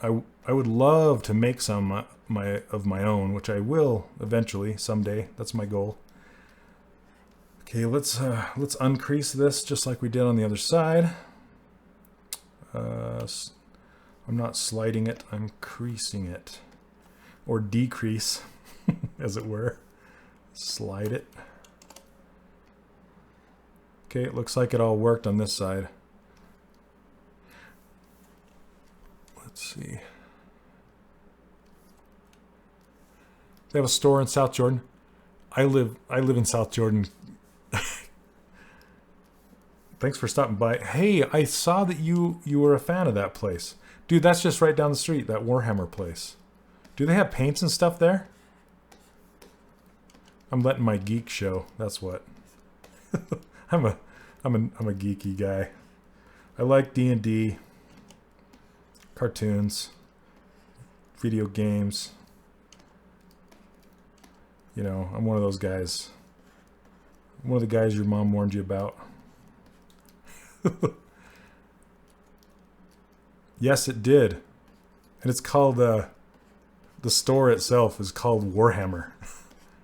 I would love to make some of my own, which I will eventually someday. That's my goal. Okay, let's uncrease this just like we did on the other side. I'm not sliding it, I'm creasing it, or decrease, as it were. Slide it. Okay, it looks like it all worked on this side. Let's see. They have a store in South Jordan. I live in South Jordan. Thanks for stopping by. Hey, I saw that you were a fan of that place. Dude, that's just right down the street, that Warhammer place. Do they have paints and stuff there? I'm letting my geek show. That's what. I'm a geeky guy. I like D&D, cartoons, video games. You know, I'm one of those guys. I'm one of the guys your mom warned you about. Yes, it did. And it's called, the store itself is called Warhammer.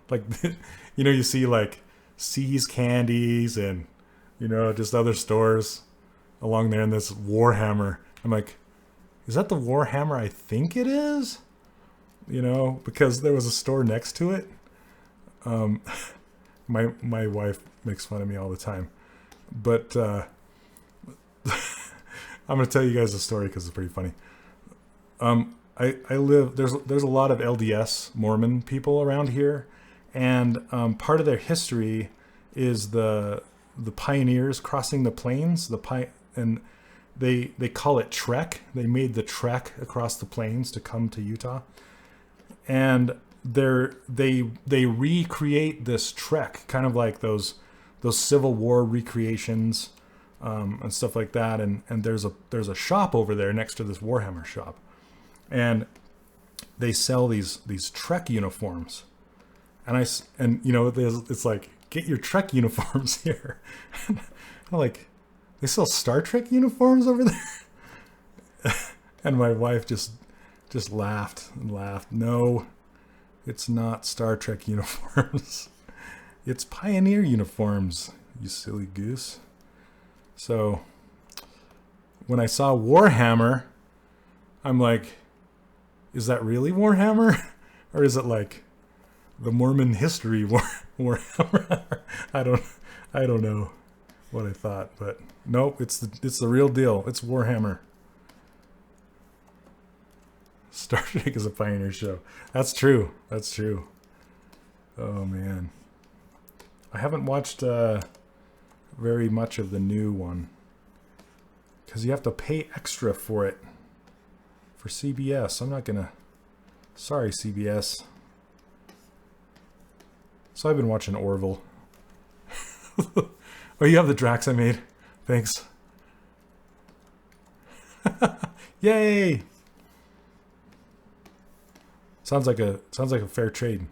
Like, you know, you see like See's Candies and, you know, just other stores along there, and this Warhammer. I'm like, is that the Warhammer I think it is? You know, because there was a store next to it. My wife makes fun of me all the time. But I'm going to tell you guys a story because it's pretty funny. I live, there's a lot of LDS Mormon people around here. And part of their history is the pioneers crossing the plains, and they call it trek. They made the trek across the plains to come to Utah, and they recreate this trek, kind of like those Civil War recreations and stuff like that. And there's a shop over there next to this Warhammer shop, and they sell these Trek uniforms, and you know, it's like, get your Trek uniforms here. I'm like, they sell Star Trek uniforms over there? And my wife just laughed and laughed. No, it's not Star Trek uniforms. It's Pioneer uniforms, you silly goose. So when I saw Warhammer, I'm like, is that really Warhammer? Or is it like the Mormon history Warhammer? I don't know what I thought, but nope, it's the real deal. It's Warhammer. Star Trek is a Pioneer show. That's true. That's true. Oh man, I haven't watched very much of the new one because you have to pay extra for it for CBS. I'm not gonna. Sorry, CBS. So I've been watching Orville. Oh, you have the Drax I made. Thanks. Yay! Sounds like a fair trade.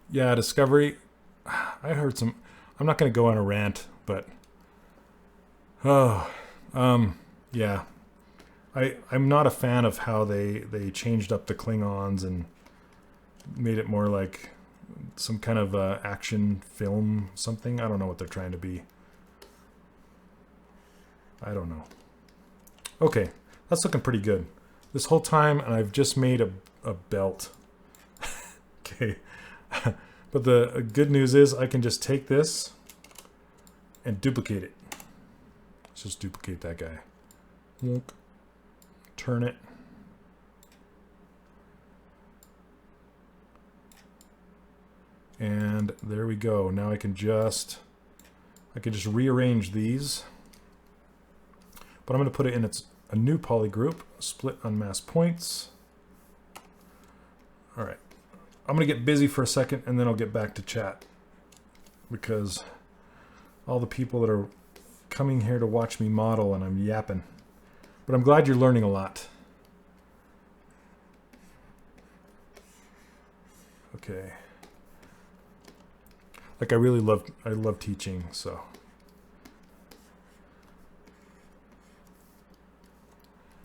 Yeah, Discovery. I heard some. I'm not going to go on a rant, but yeah. I'm not a fan of how they changed up the Klingons and made it more like some kind of action film something. I don't know what they're trying to be. I don't know. Okay, that's looking pretty good this whole time, and I've just made a belt. Okay. But the good news is I can just take this and duplicate it. Let's just duplicate that guy. Turn it. And there we go. Now I can just rearrange these. But I'm going to put it in a new poly group, split unmasked points. All right. I'm going to get busy for a second, and then I'll get back to chat, because all the people that are coming here to watch me model, and I'm yapping. But I'm glad you're learning a lot. Okay. Like, I love teaching, so.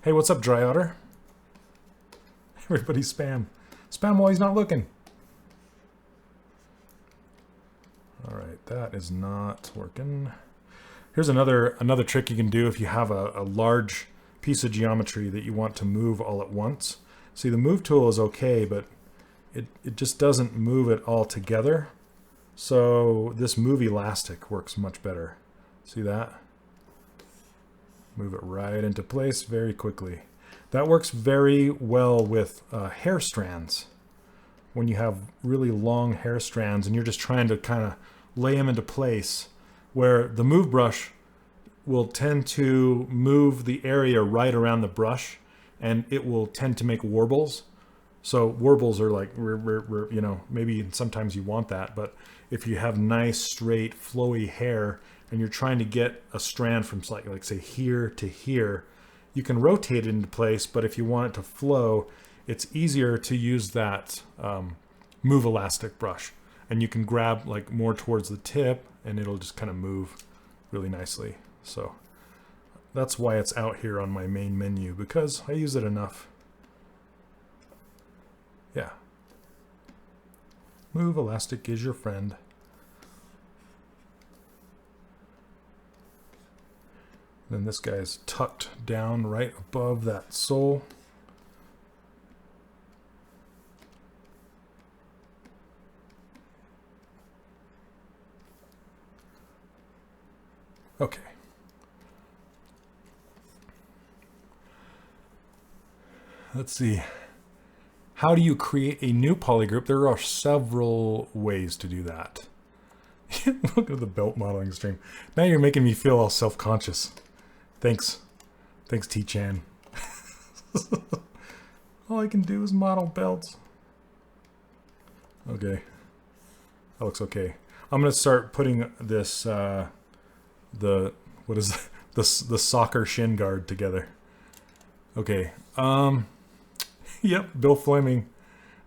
Hey, what's up, Dry Otter? Everybody spam. Spam while he's not looking. All right, that is not working. Here's another trick you can do if you have a large piece of geometry that you want to move all at once. See, the move tool is okay, but it just doesn't move it all together. So this move elastic works much better. See that? Move it right into place very quickly. That works very well with hair strands. When you have really long hair strands and you're just trying to kind of lay them into place, where the move brush will tend to move the area right around the brush, and it will tend to make warbles. So warbles are like, you know, maybe sometimes you want that, but if you have nice, straight, flowy hair and you're trying to get a strand from like say here to here, you can rotate it into place, but if you want it to flow, it's easier to use that move elastic brush. And you can grab like more towards the tip and it'll just kind of move really nicely. So that's why it's out here on my main menu, because I use it enough. Yeah. Move elastic is your friend. Then this guy's tucked down right above that sole. Okay. Let's see. How do you create a new polygroup? There are several ways to do that. Look at the belt modeling stream. Now you're making me feel all self-conscious. Thanks. Thanks, T-Chan. All I can do is model belts. Okay. That looks okay. I'm going to start putting this, what is that? The soccer shin guard together. Okay. Yep, Bill Fleming.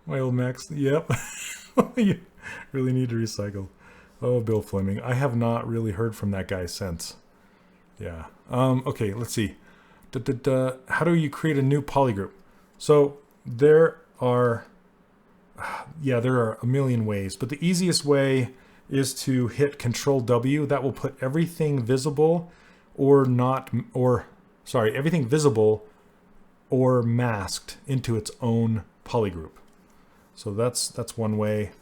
My old Max. Yep. You really need to recycle. Oh, Bill Fleming. I have not really heard from that guy since. Yeah. Okay, let's see. How do you create a new polygroup? So there are a million ways, but the easiest way is to hit Control W. That will put everything visible everything visible or masked into its own polygroup. So that's one way.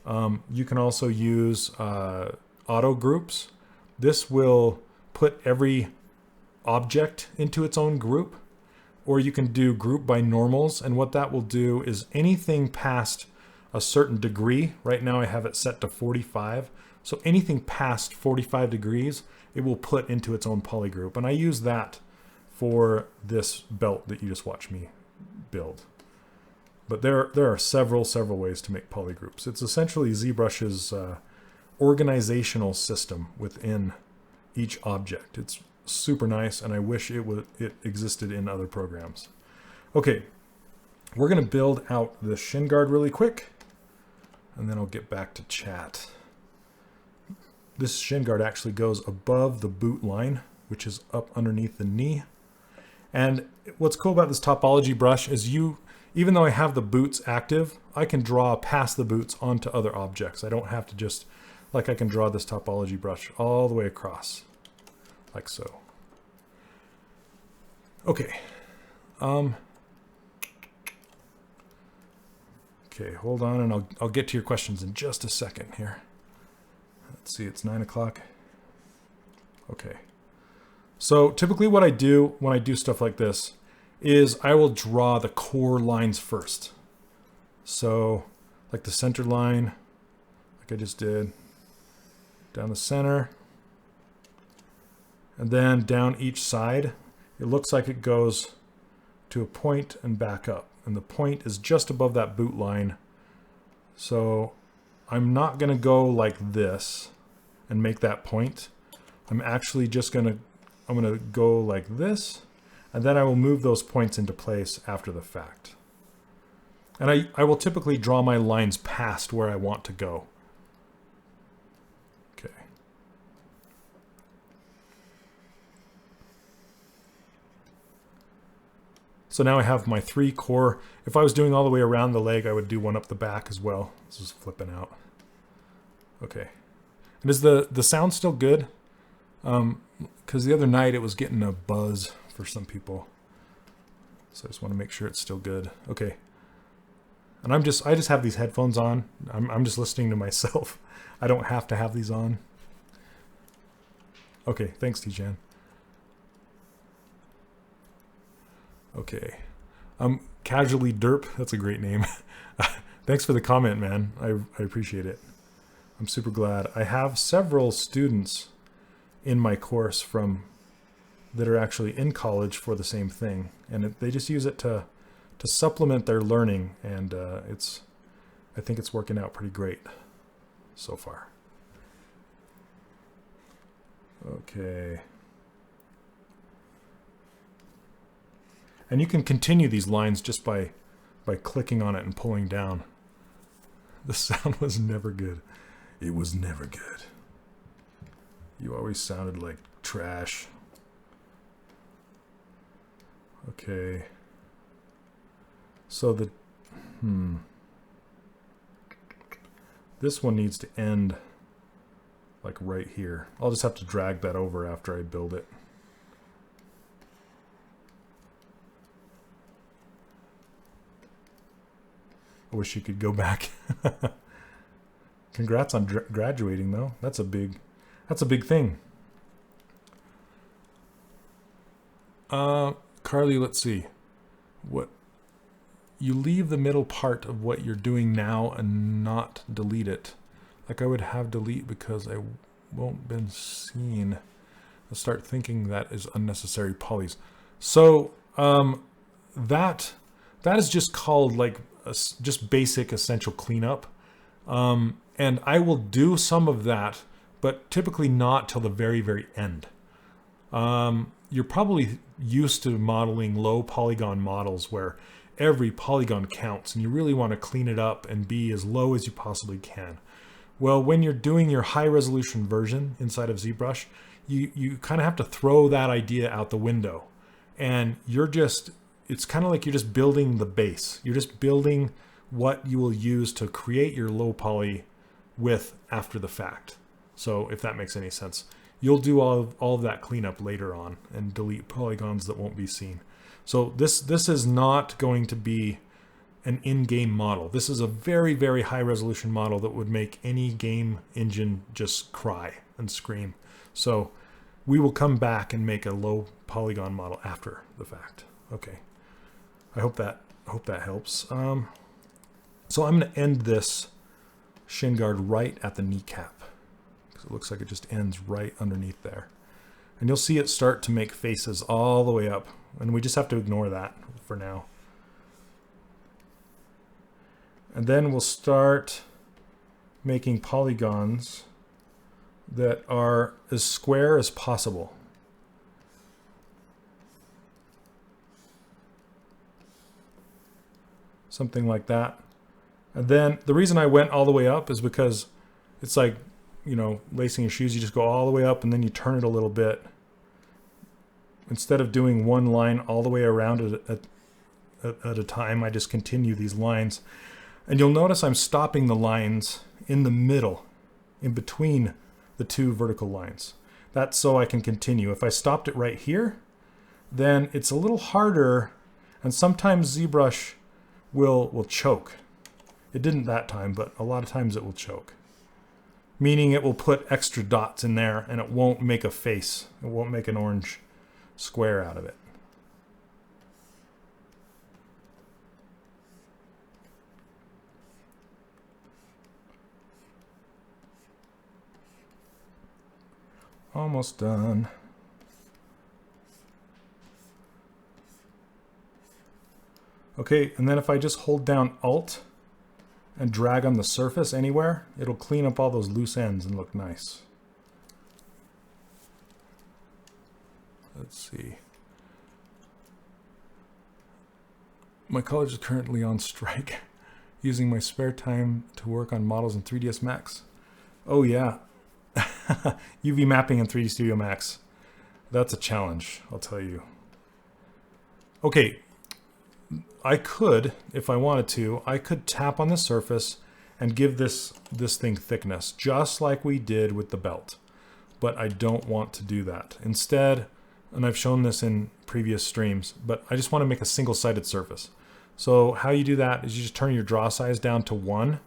You can also use auto groups. This will put every object into its own group, or you can do group by normals, and what that will do is anything past a certain degree, right now I have it set to 45, so anything past 45 degrees it will put into its own polygroup, and I use that for this belt that you just watched me build. But there are several ways to make polygroups. It's essentially ZBrush's organizational system within each object. It's super nice, and I wish it existed in other programs. Okay, we're going to build out the shin guard really quick, and then I'll get back to chat. This shin guard actually goes above the boot line, which is up underneath the knee. And what's cool about this topology brush is even though I have the boots active, I can draw past the boots onto other objects. I don't have to just, like I can draw this topology brush all the way across, like so. Okay. Okay, hold on, and I'll get to your questions in just a second here. Let's see, it's 9 o'clock. Okay. So typically what I do when I do stuff like this is I will draw the core lines first. So like the center line, like I just did, down the center, and then down each side. It looks like it goes to a point and back up, and the point is just above that boot line. So I'm not going to go like this and make that point. I'm actually just I'm going to go like this, and then I will move those points into place after the fact. And I will typically draw my lines past where I want to go. Okay. So now I have my 3 core. If I was doing all the way around the leg, I would do one up the back as well. This is flipping out. Okay. And is the sound still good? Because the other night it was getting a buzz for some people. So I just want to make sure it's still good. Okay. And I just have these headphones on. I'm just listening to myself. I don't have to have these on. Okay, thanks, T-Jan. Okay. Casually Derp, that's a great name. Thanks for the comment, man. I appreciate it. I'm super glad. I have several students in my course that are actually in college for the same thing, and they just use it to supplement their learning, and I think it's working out pretty great so far. Okay. And you can continue these lines just by clicking on it and pulling down. The sound was never good. It was never good. You always sounded like trash. Okay. So this one needs to end like right here. I'll just have to drag that over after I build it. I wish you could go back. Congrats on graduating, though. That's a big thing. Carly, let's see. What you leave the middle part of what you're doing now and not delete it. Like I would have delete because I won't been seen. I'll start thinking that is unnecessary polys. So that is just called like just basic essential cleanup. And I will do some of that, but typically not till the very, very end. You're probably used to modeling low polygon models where every polygon counts and you really want to clean it up and be as low as you possibly can. Well, when you're doing your high resolution version inside of ZBrush, you kind of have to throw that idea out the window. And it's kind of like you're just building the base. You're just building what you will use to create your low poly with after the fact. So if that makes any sense, you'll do all of that cleanup later on and delete polygons that won't be seen. So this is not going to be an in-game model. This is a very, very high resolution model that would make any game engine just cry and scream. So we will come back and make a low polygon model after the fact. Okay. I hope that helps. So I'm going to end this shin guard right at the kneecap, because it looks like it just ends right underneath there. And you'll see it start to make faces all the way up, and we just have to ignore that for now. And then we'll start making polygons that are as square as possible. Something like that. And then the reason I went all the way up is because it's like, you know, lacing your shoes. You just go all the way up and then you turn it a little bit. Instead of doing one line all the way around at a time, I just continue these lines. And you'll notice I'm stopping the lines in the middle, in between the two vertical lines. That's so I can continue. If I stopped it right here, then it's a little harder, and sometimes ZBrush will choke. It didn't that time, but a lot of times it will choke. Meaning it will put extra dots in there and it won't make a face. It won't make an orange square out of it. Almost done. Okay, and then if I just hold down Alt and drag on the surface anywhere, it'll clean up all those loose ends and look nice. Let's see. My college is currently on strike, using my spare time to work on models in 3ds Max. Oh yeah, UV mapping in 3D Studio Max. That's a challenge, I'll tell you. Okay. I could, if I wanted to, I could tap on the surface and give this thing thickness, just like we did with the belt. But I don't want to do that. Instead, and I've shown this in previous streams, but I just want to make a single-sided surface. So how you do that is you just turn your draw size down to 1,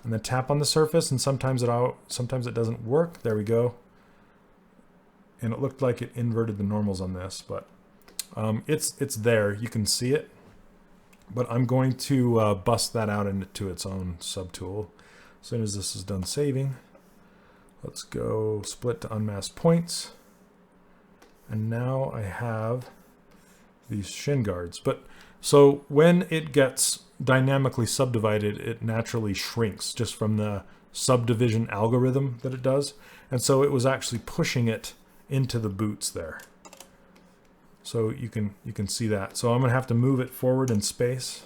and then tap on the surface, and sometimes it doesn't work. There we go. And it looked like it inverted the normals on this, but it's there. You can see it. But I'm going to bust that out into its own subtool as soon as this is done saving. Let's go split to unmasked points. And now I have these shin guards. But so when it gets dynamically subdivided, it naturally shrinks just from the subdivision algorithm that it does. And so it was actually pushing it into the boots there. So you can see that. So I'm going to have to move it forward in space,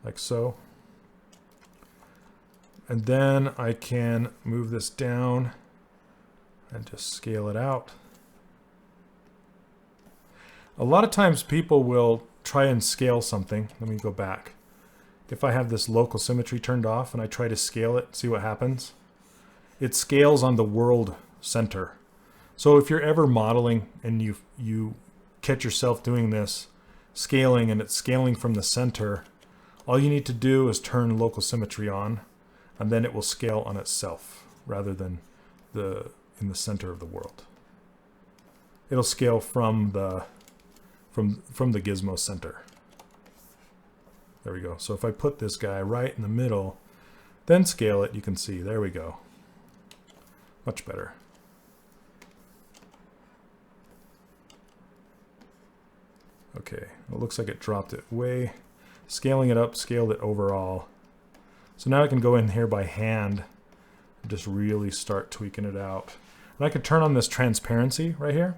like so. And then I can move this down and just scale it out. A lot of times people will try and scale something. Let me go back. If I have this local symmetry turned off and I try to scale it, see what happens? It scales on the world center. So if you're ever modeling and you catch yourself doing this scaling and it's scaling from the center, all you need to do is turn local symmetry on, and then it will scale on itself rather than in the center of the world. It'll scale from the gizmo center. There we go. So if I put this guy right in the middle, then scale it, you can see, there we go. Much better. Okay, it looks like it dropped it way. Scaling it up, scaled it overall. So now I can go in here by hand and just really start tweaking it out. And I can turn on this transparency right here,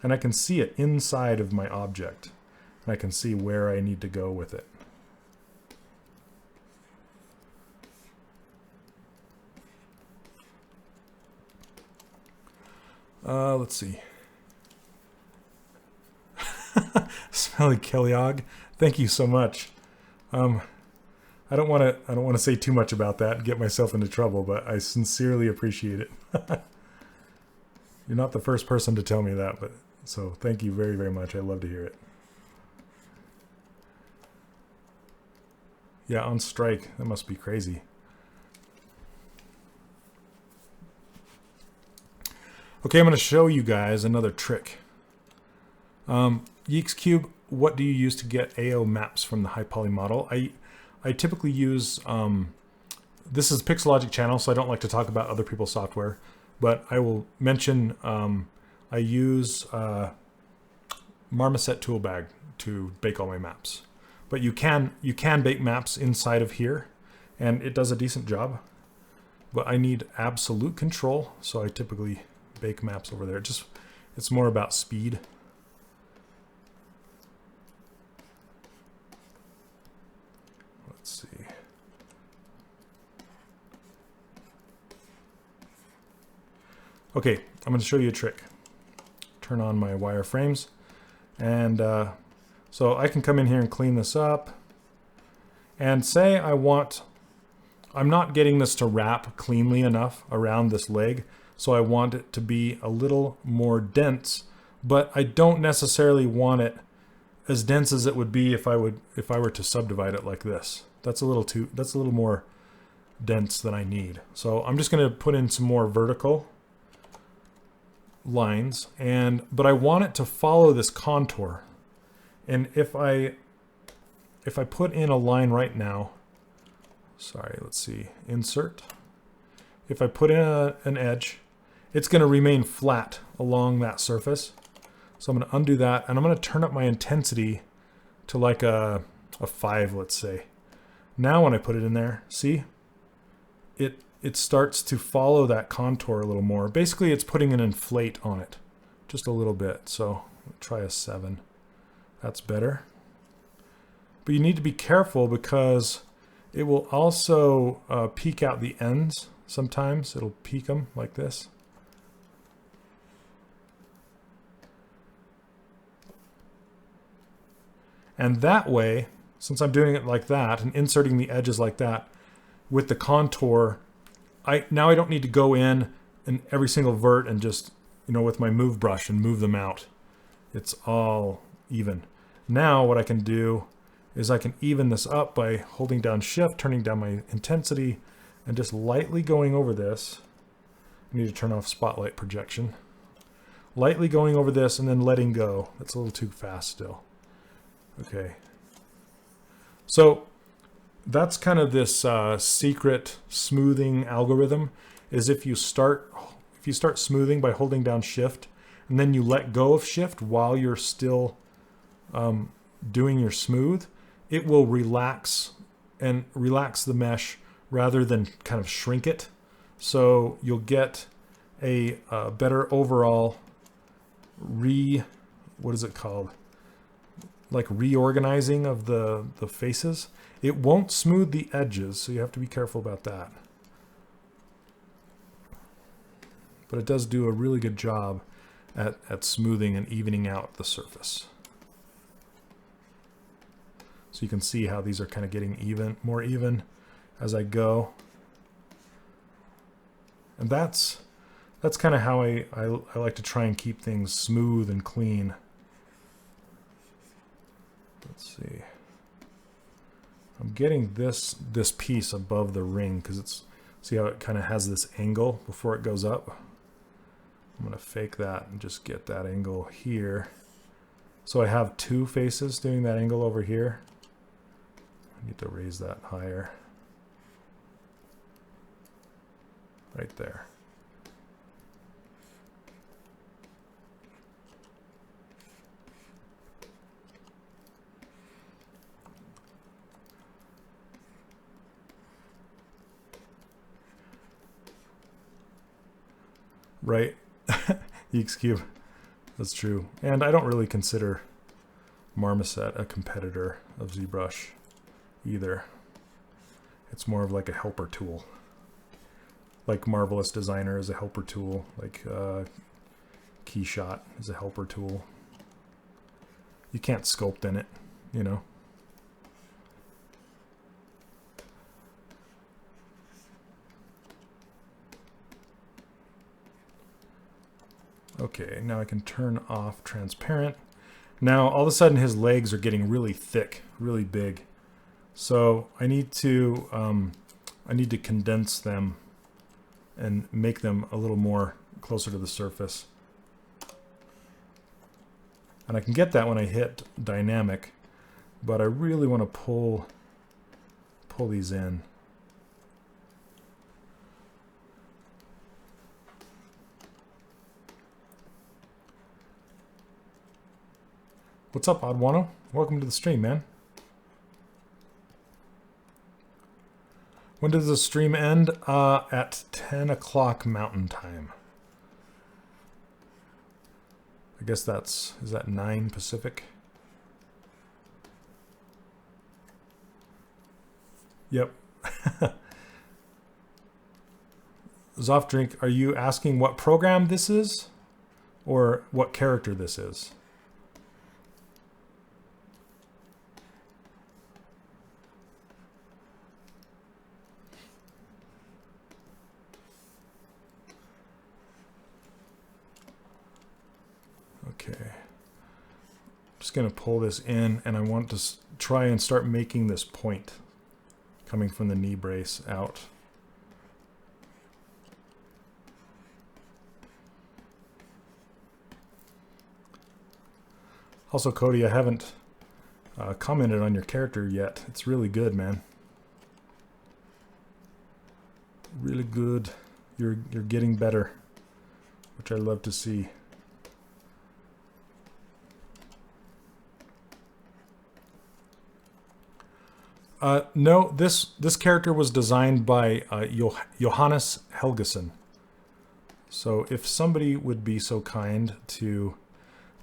and I can see it inside of my object. And I can see where I need to go with it. Let's see. Smelly Kellogg, thank you so much. I don't want to say too much about that and get myself into trouble, but I sincerely appreciate it. You're not the first person to tell me that, but so thank you very, very much. I love to hear it. Yeah, on strike. That must be crazy. Okay, I'm going to show you guys another trick. YeeksCube, what do you use to get AO maps from the high poly model? I typically use, this is Pixelogic channel, so I don't like to talk about other people's software, but I will mention I use Marmoset Toolbag to bake all my maps. But you can bake maps inside of here, and it does a decent job. But I need absolute control, so I typically bake maps over there. It's more about speed. Let's see. Okay, I'm going to show you a trick. Turn on my wireframes, and so I can come in here and clean this up. And say I'm not getting this to wrap cleanly enough around this leg, so I want it to be a little more dense, but I don't necessarily want it as dense as it would be if I were to subdivide it like this. That's a little more dense than I need. So I'm just going to put in some more vertical lines, but I want it to follow this contour. And if I put in a line right now, sorry, let's see, insert. If I put in an edge, it's going to remain flat along that surface. So I'm going to undo that, and I'm going to turn up my intensity to like a 5, let's say. Now when I put it in there, see, it starts to follow that contour a little more. Basically, it's putting an inflate on it, just a little bit. So try a 7. That's better. But you need to be careful because it will also peak out the ends. Sometimes it'll peak them like this. And that way, since I'm doing it like that and inserting the edges like that with the contour, now I don't need to go in every single vert and just, with my move brush and move them out. It's all even. Now what I can do is I can even this up by holding down Shift, turning down my intensity, and just lightly going over this. I need to turn off spotlight projection. Lightly going over this and then letting go. That's a little too fast still. Okay. So that's kind of this secret smoothing algorithm, is if you start smoothing by holding down Shift and then you let go of Shift while you're still doing your smooth, it will relax the mesh rather than kind of shrink it. So you'll get a better overall what is it called? Like reorganizing of the faces. It won't smooth the edges, so you have to be careful about that. But it does do a really good job at smoothing and evening out the surface. So you can see how these are kind of getting more even as I go. And that's kind of how I like to try and keep things smooth and clean. Let's see. I'm getting this piece above the ring because see how it kind of has this angle before it goes up. I'm going to fake that and just get that angle here. So I have two faces doing that angle over here. I need to raise that higher. Right there. right? Yeeks Cube. That's true. And I don't really consider Marmoset a competitor of ZBrush either. It's more of like a helper tool. Like Marvelous Designer is a helper tool. Like Keyshot is a helper tool. You can't sculpt in it, you know. Okay, now I can turn off transparent. Now all of a sudden his legs are getting really thick, really big. So I need to condense them and make them a little more closer to the surface. And I can get that when I hit dynamic, but I really want to pull these in. What's up, Oddwano? Welcome to the stream, man. When does the stream end? At 10 o'clock Mountain Time. I guess is that 9 Pacific? Yep. Zoff Drink, are you asking what program this is? Or what character this is? Okay, I'm just going to pull this in, and I want to try and start making this point coming from the knee brace out. Also, Cody, I haven't commented on your character yet. It's really good, man. Really good. You're getting better, which I love to see. No, this character was designed by Johannes Helgeson. So if somebody would be so kind to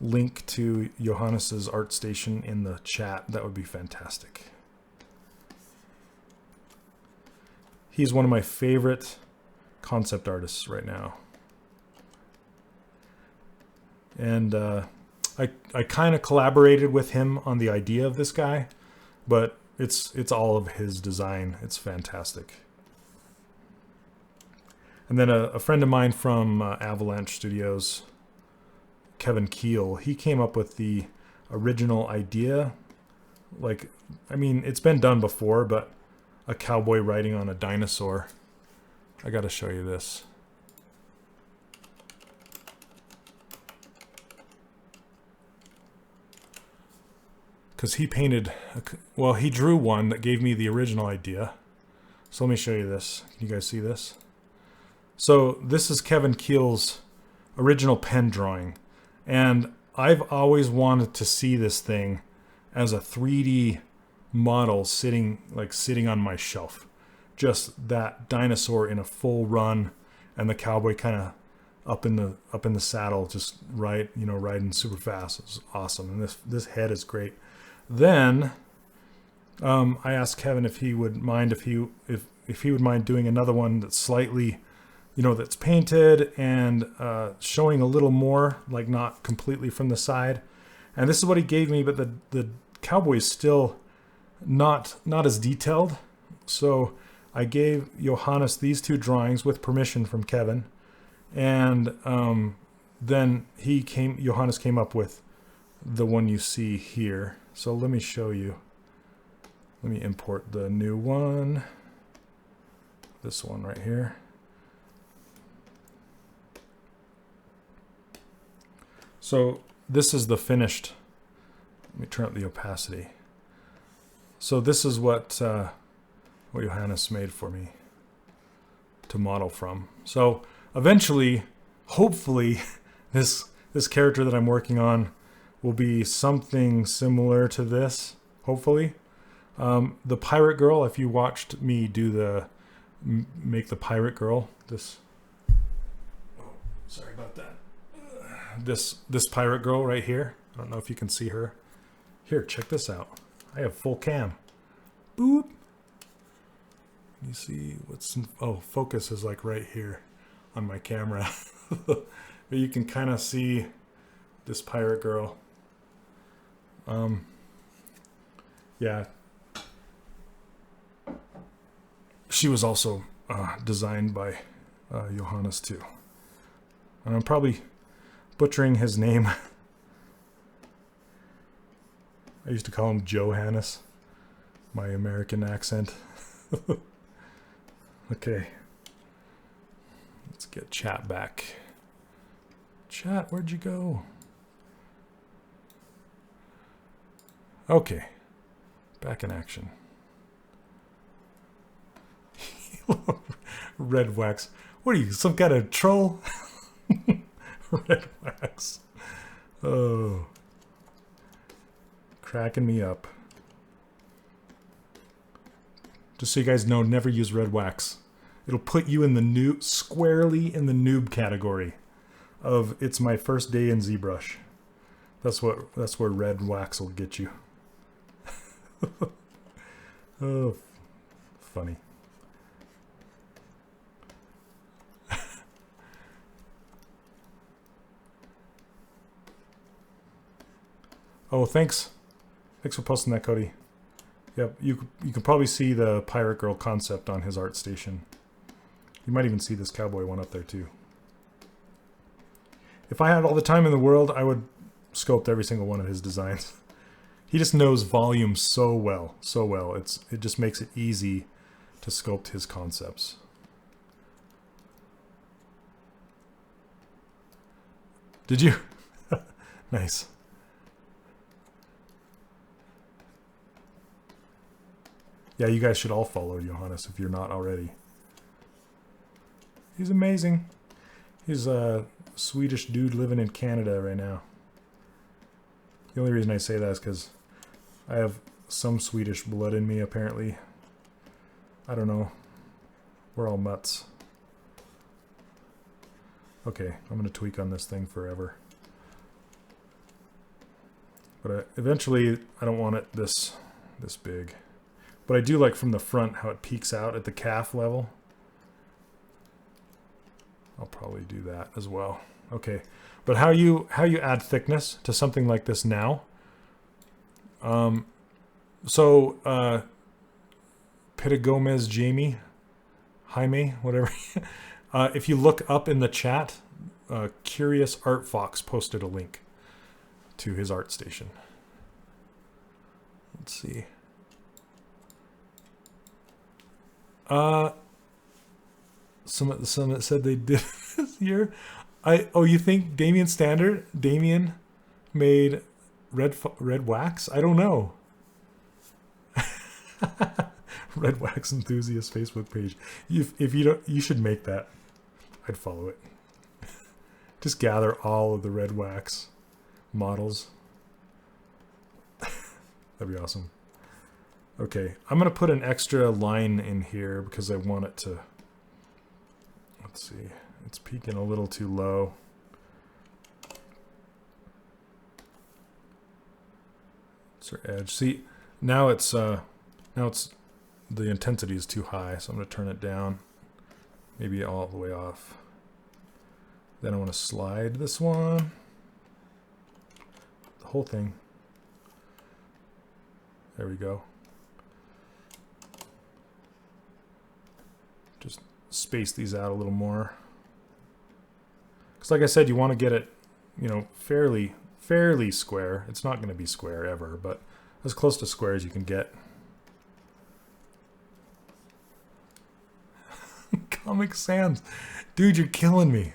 link to Johannes's ArtStation in the chat, that would be fantastic. He's one of my favorite concept artists right now. And I kind of collaborated with him on the idea of this guy, but it's all of his design. It's fantastic. And then a friend of mine from Avalanche Studios, Kevin Keel, he came up with the original idea. Like, I mean, it's been done before, but a cowboy riding on a dinosaur. I gotta show you this. Because he painted, well, he drew one that gave me the original idea. So let me show you this. Can you guys see this? So this is Kevin Keel's original pen drawing. And I've always wanted to see this thing as a 3D model sitting on my shelf. Just that dinosaur in a full run, and the cowboy kind of up in the saddle, just riding super fast. It's awesome. And this head is great. Then I asked Kevin if he would mind if he would mind doing another one that's slightly, that's painted and showing a little more, like not completely from the side. And this is what he gave me, but the cowboy is still not as detailed. So I gave Johannes these two drawings with permission from Kevin, and then Johannes came up with the one you see here. So let me show you. Let me import the new one. This one right here. So this is the finished. Let me turn up the opacity. So this is what Johannes made for me to model from. So eventually, hopefully, this character that I'm working on will be something similar to this, hopefully. The pirate girl, if you watched me do make the pirate girl, this, Sorry about that. This pirate girl right here. I don't know if you can see her. Here, check this out. I have full cam. Boop. You see what's focus is like right here on my camera. But you can kind of see this pirate girl. Yeah. She was also designed by Johannes too. And I'm probably butchering his name. I used to call him Johannes. My American accent. Okay. Let's get chat back. Chat, where'd you go? Okay. Back in action. Red wax. What are you, some kind of troll? Red wax. Oh. Cracking me up. Just so you guys know, never use red wax. It'll put you in the noob, squarely in the noob category of it's my first day in ZBrush. That's where red wax will get you. Oh, funny. Oh, thanks. Thanks for posting that, Cody. Yep, you can probably see the Pirate Girl concept on his art station. You might even see this cowboy one up there too. If I had all the time in the world, I would sculpt every single one of his designs. He just knows volume so well, so well. It just makes it easy to sculpt his concepts. Did you? Nice. Yeah, you guys should all follow Johannes if you're not already. He's amazing. He's a Swedish dude living in Canada right now. The only reason I say that is because I have some Swedish blood in me, apparently. I don't know. We're all mutts. Okay, I'm going to tweak on this thing forever. But eventually, I don't want it this big. But I do like from the front how it peeks out at the calf level. I'll probably do that as well. Okay, but how you add thickness to something like this now? Pitagomez Jaime, whatever. If you look up in the chat, Curious Art Fox posted a link to his art station. Let's see. Some said they did this year. You think Damien made red wax? I don't know. Red wax enthusiast Facebook page. If you don't, you should make that. I'd follow it. Just gather all of the red wax models. That'd be awesome. Okay, I'm gonna put an extra line in here because I want it to. Let's see, it's peaking a little too low. It's our edge. See, now it's the intensity is too high, so I'm gonna turn it down, maybe all the way off. Then I want to slide this one, the whole thing. There we go. Just space these out a little more. Because like I said, you want to get it, fairly square. It's not going to be square ever, but as close to square as you can get. Comic Sans. Dude, you're killing me.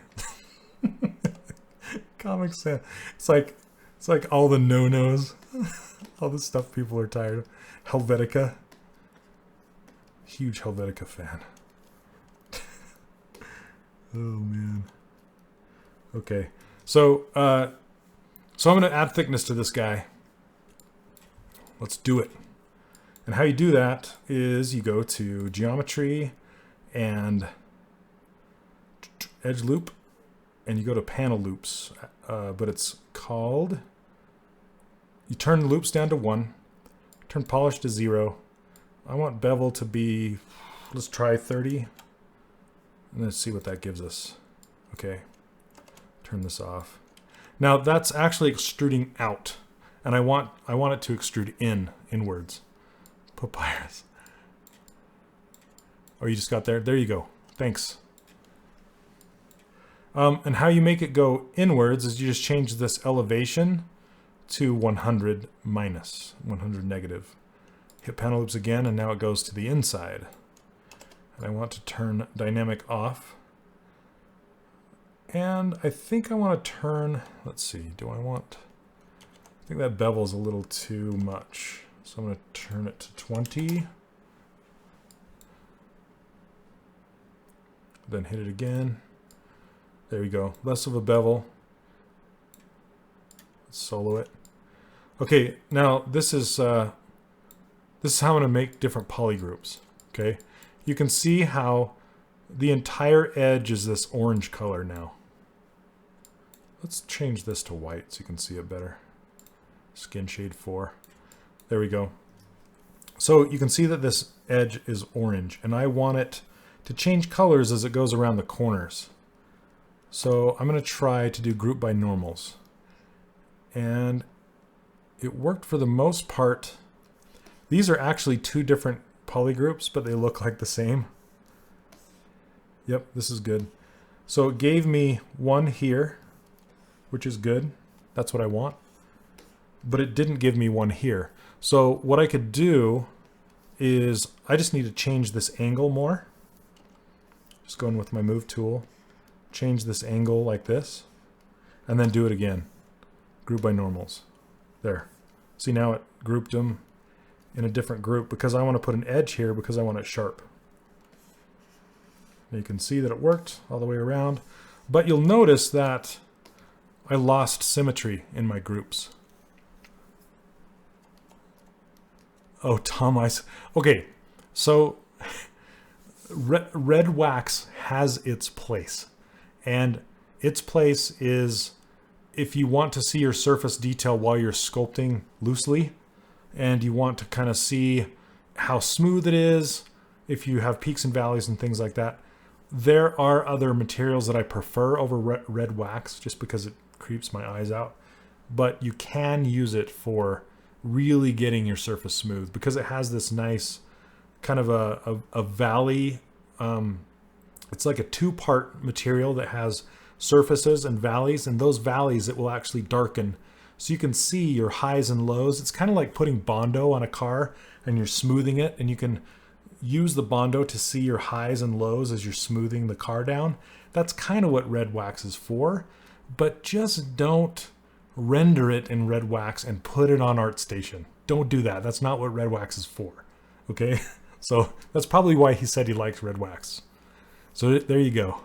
Comic Sans. It's like all the no-nos. All the stuff people are tired of. Helvetica. Huge Helvetica fan. Oh man. Okay. So I'm gonna add thickness to this guy. Let's do it. And how you do that is you go to geometry and edge loop. and you go to panel loops, but it's called, you turn the loops down to 1, turn polish to 0. I want bevel to be, let's try 30, and let's see what that gives us. Okay, turn this off. Now that's actually extruding out, and I want it to extrude inwards. Papyrus. Oh, you just got there? There you go. Thanks. And how you make it go inwards is you just change this elevation to 100 minus, 100 negative. Hit panel loops again, and now it goes to the inside. And I want to turn dynamic off. And I think I want to turn, let's see, I think that bevel is a little too much. So I'm going to turn it to 20. Then hit it again. There we go. Less of a bevel. Let's solo it. Okay, now this is how I'm going to make different polygroups. Okay, you can see how the entire edge is this orange color now. Let's change this to white so you can see it better. Skin shade 4. There we go. So you can see that this edge is orange, and I want it to change colors as it goes around the corners. So I'm going to try to do group by normals. And it worked for the most part. These are actually 2 different polygroups, but they look like the same. Yep, this is good. So it gave me one here, which is good. That's what I want. But it didn't give me one here. So what I could do is I just need to change this angle more. Just go in with my move tool, change this angle like this, and then do it again. Group by normals. There. See, now it grouped them in a different group because I want to put an edge here because I want it sharp. And you can see that it worked all the way around, but you'll notice that I lost symmetry in my groups. Oh, Tom Ice. Okay, so red wax has its place. And its place is if you want to see your surface detail while you're sculpting loosely, and you want to kind of see how smooth it is, if you have peaks and valleys and things like that. There are other materials that I prefer over red wax just because it creeps my eyes out. But you can use it for really getting your surface smooth because it has this nice kind of a valley. It's like a 2-part material that has surfaces and valleys, and those valleys it will actually darken so you can see your highs and lows. It's kind of like putting Bondo on a car and you're smoothing it, and you can use the Bondo to see your highs and lows as you're smoothing the car down. That's kind of what red wax is for, but just don't render it in red wax and put it on ArtStation. Don't do that. That's not what red wax is for. Okay? So that's probably why he said he likes red wax. So there you go.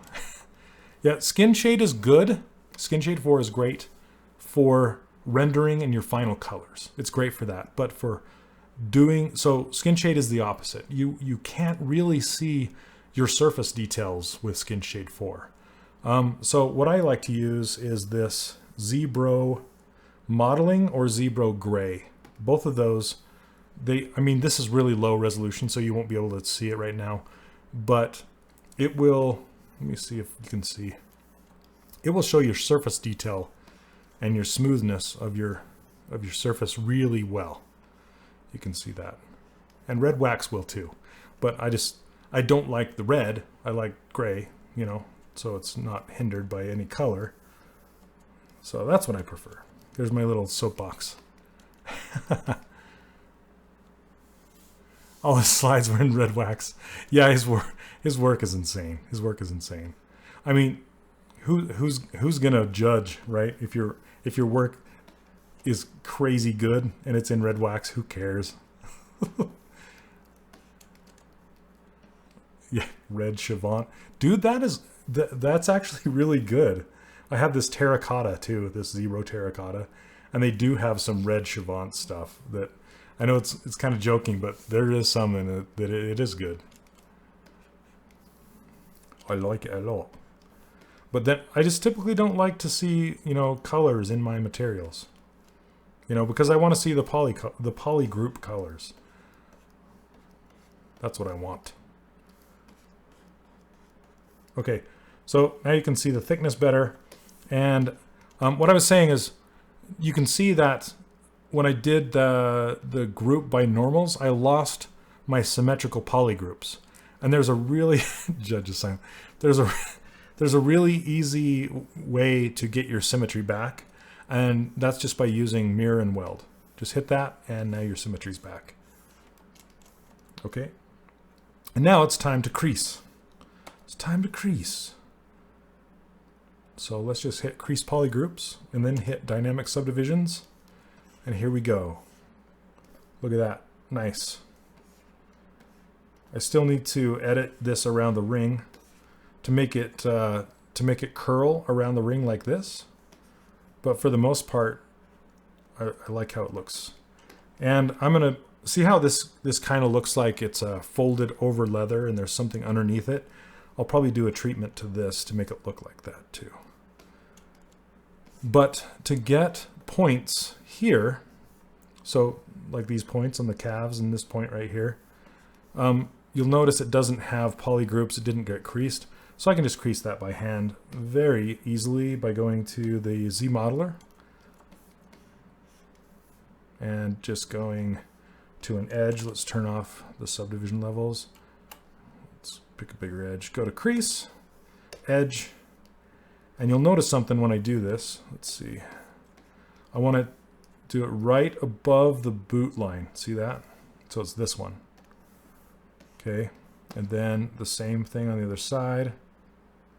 Yeah, skin shade is good. Skin shade 4 is great for rendering in your final colors. It's great for that. But for doing, so skin shade is the opposite. You can't really see your surface details with skin shade 4. So what I like to use is this ZBrush modeling or ZBrush gray. Both of those, I mean, this is really low resolution, so you won't be able to see it right now, but it will, let me see if you can see. It will show your surface detail and your smoothness of your surface really well. You can see that. And red wax will too. But I don't like the red. I like gray, you know, so it's not hindered by any color. So that's what I prefer. There's my little soapbox. All his slides were in red wax. Yeah, his work is insane. His work is insane. I mean, who's gonna judge, right? If your work is crazy good and it's in red wax, who cares? Yeah, red Chavant. Dude, that's actually really good. I have this terracotta too, this ZBrush terracotta, and they do have some red Chavant stuff that I know it's kind of joking, but there is some in it that it is good. I like it a lot. But then I just typically don't like to see, you know, colors in my materials. You know, because I want to see the poly group colors. That's what I want. Okay, so now you can see the thickness better. And what I was saying is, you can see that when I did the group by normals, I lost my symmetrical poly groups. And there's a really judge's sign. There's a really easy way to get your symmetry back, and that's just by using mirror and weld. Just hit that, and now your symmetry's back. Okay, and now it's time to crease. It's time to crease. So let's just hit crease poly groups, and then hit dynamic subdivisions, and here we go. Look at that, nice. I still need to edit this around the ring to make it curl around the ring like this, but for the most part, I like how it looks. And I'm gonna see how this kind of looks like it's folded over leather and there's something underneath it. I'll probably do a treatment to this to make it look like that too. But to get points here, so like these points on the calves and this point right here, you'll notice it doesn't have poly groups. It didn't get creased. So I can just crease that by hand very easily by going to the Z modeler and just going to an edge. Let's turn off the subdivision levels. Let's pick a bigger edge. Go to crease, edge, and you'll notice something when I do this. Let's see. I want to do it right above the boot line. See that? So it's this one. Okay, and then the same thing on the other side.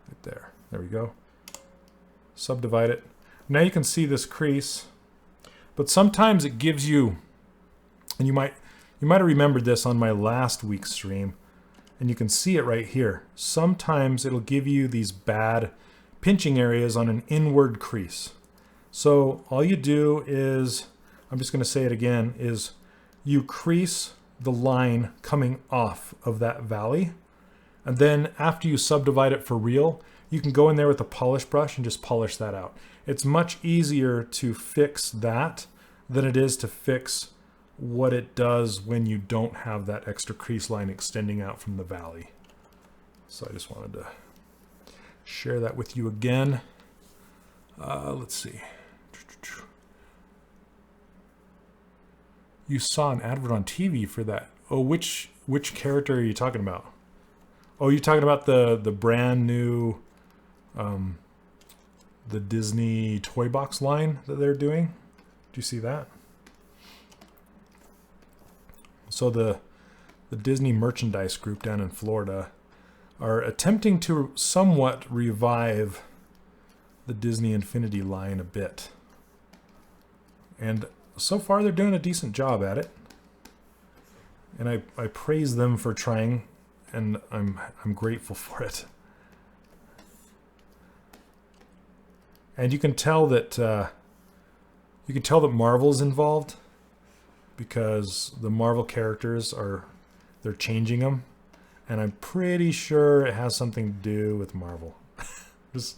Right there. There we go. Subdivide it. Now you can see this crease, but sometimes it gives you, and you might have remembered this on my last week's stream, and you can see it right here. Sometimes it'll give you these bad pinching areas on an inward crease. So all you do is, I'm just going to say it again, is you crease the line coming off of that valley. And then after you subdivide it for real, you can go in there with a polish brush and just polish that out. It's much easier to fix that than it is to fix what it does when you don't have that extra crease line extending out from the valley. So I just wanted to share that with you again. Let's see. You saw an advert on TV for that. Oh, which character are you talking about? Oh, you're talking about the brand new the Disney toy box line that they're doing? Do you see that? So the Disney merchandise group down in Florida are attempting to somewhat revive the Disney Infinity line a bit. And so far they're doing a decent job at it. And I praise them for trying, and I'm grateful for it. And you can tell that Marvel's involved, because the Marvel characters they're changing them, and I'm pretty sure it has something to do with Marvel. This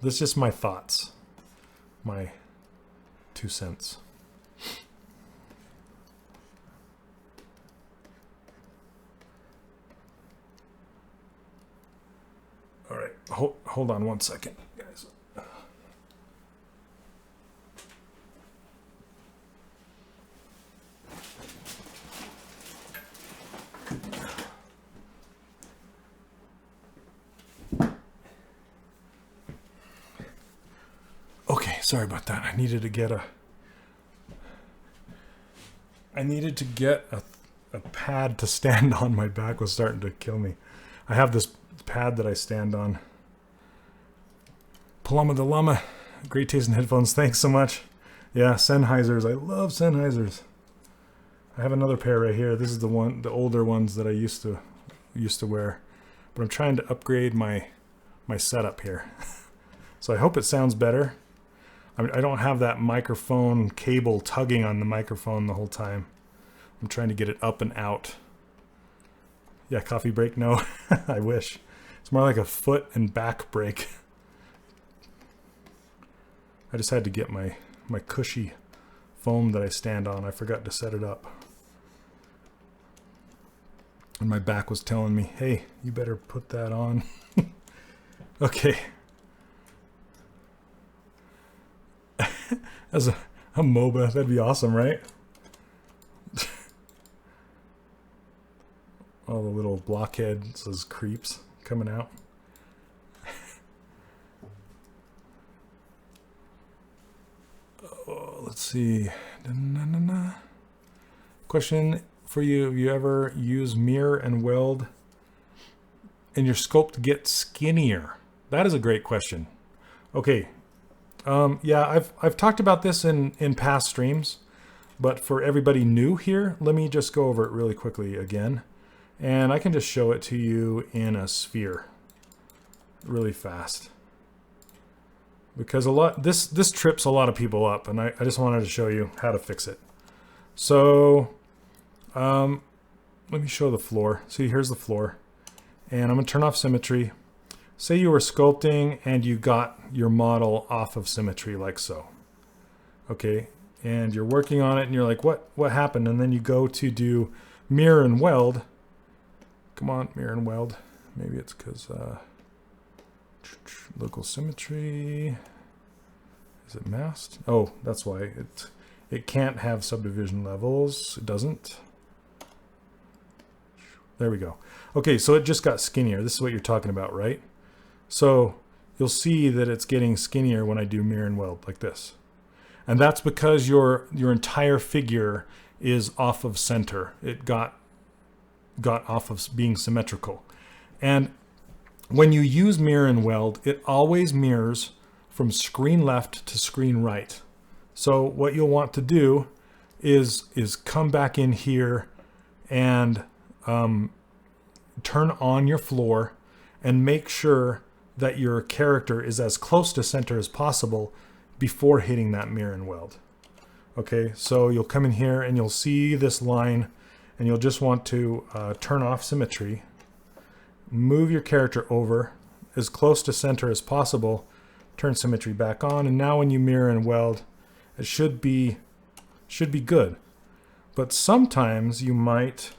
is just my thoughts, my 2 cents. All right, hold on 1 second, guys. Okay, sorry about that. I needed to get a pad to stand on. My back was starting to kill me. I have this pad that I stand on. Paloma de Llama, great taste in headphones. Thanks so much. Yeah, Sennheisers. I love Sennheisers. I have another pair right here. This is the older ones that I used to wear. But I'm trying to upgrade my setup here. So I hope it sounds better. I don't have that microphone cable tugging on the microphone the whole time. I'm trying to get it up and out. Yeah, coffee break? No, I wish. It's more like a foot and back break. I just had to get my cushy foam that I stand on. I forgot to set it up. And my back was telling me, hey, you better put that on. Okay. As a MOBA, that'd be awesome, right? All the little blockheads as creeps coming out. Oh, let's see. Question for you: have you ever used mirror and weld in your scope to get skinnier? That is a great question. Okay. Yeah, I've talked about this in past streams, but for everybody new here, let me just go over it really quickly again. And I can just show it to you in a sphere really fast. Because this trips a lot of people up, and I just wanted to show you how to fix it. So let me show the floor. See, here's the floor. And I'm gonna turn off symmetry. Say you were sculpting and you got your model off of symmetry like so. Okay, and you're working on it and you're like, what happened? And then you go to do mirror and weld. Come on, mirror and weld. Maybe it's because local symmetry. Is it masked? Oh, that's why it can't have subdivision levels. It doesn't. There we go. Okay, so it just got skinnier. This is what you're talking about, right? So you'll see that it's getting skinnier when I do mirror and weld like this. And that's because your entire figure is off of center. It got off of being symmetrical. And when you use mirror and weld, it always mirrors from screen left to screen right. So what you'll want to do is come back in here and turn on your floor and make sure that your character is as close to center as possible before hitting that mirror and weld. Okay, so you'll come in here and you'll see this line, and you'll just want to turn off symmetry, move your character over as close to center as possible, turn symmetry back on, and now when you mirror and weld, it should be good. But sometimes you might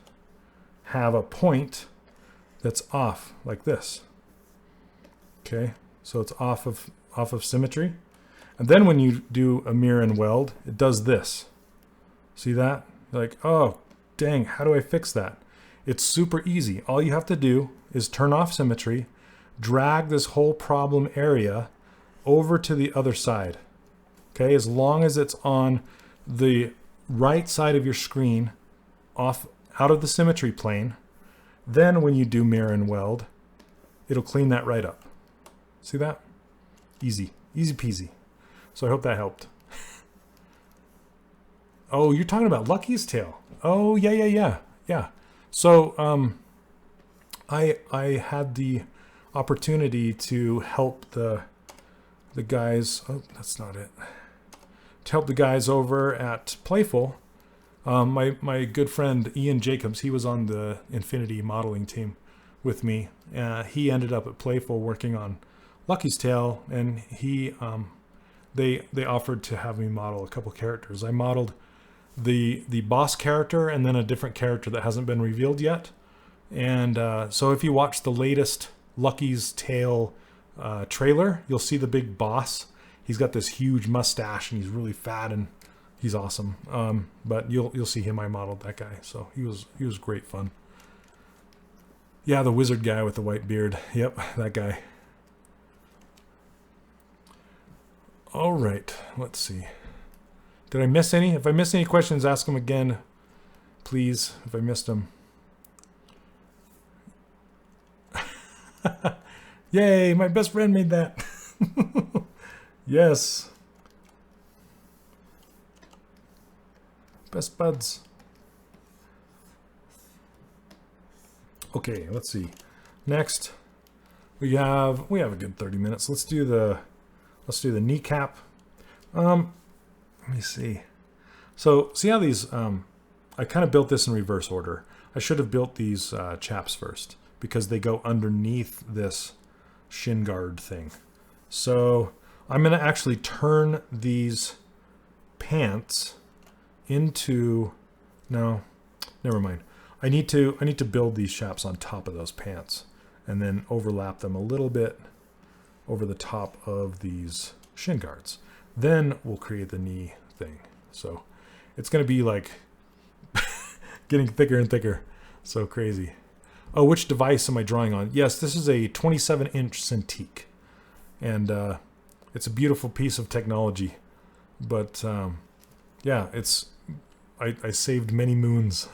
have a point that's off like this. Okay, so it's off of symmetry. And then when you do a mirror and weld, it does this. See that? You're like, oh, dang, how do I fix that? It's super easy. All you have to do is turn off symmetry, drag this whole problem area over to the other side. Okay, as long as it's on the right side of your screen, out of the symmetry plane, then when you do mirror and weld, it'll clean that right up. See that? Easy. Easy peasy. So I hope that helped. Oh, you're talking about Lucky's Tale. Oh, yeah. So I had the opportunity to help the guys. Oh, that's not it. To help the guys over at Playful. My good friend Ian Jacobs, he was on the Infinity modeling team with me. He ended up at Playful working on Lucky's Tale, and they offered to have me model a couple characters. I modeled the boss character and then a different character that hasn't been revealed yet. And so if you watch the latest Lucky's Tale trailer, you'll see the big boss. He's got this huge mustache and he's really fat and he's awesome. But you'll see him. I modeled that guy, so he was great fun. Yeah, the wizard guy with the white beard. Yep, that guy. All right, let's see. Did I miss any? If I missed any questions, ask them again, please, if I missed them. Yay, my best friend made that. Yes. Best buds. Okay, let's see. Next, we have a good 30 minutes. Let's do the kneecap. Let me see. So see how these, I kind of built this in reverse order. I should have built these chaps first because they go underneath this shin guard thing. So I'm going to actually turn these pants into, no, never mind. I need to build these chaps on top of those pants and then overlap them a little bit over the top of these shin guards. Then we'll create the knee thing. So it's going to be like getting thicker and thicker. So crazy. Oh, which device am I drawing on? Yes, this is a 27-inch Cintiq. And it's a beautiful piece of technology. But yeah, I saved many moons.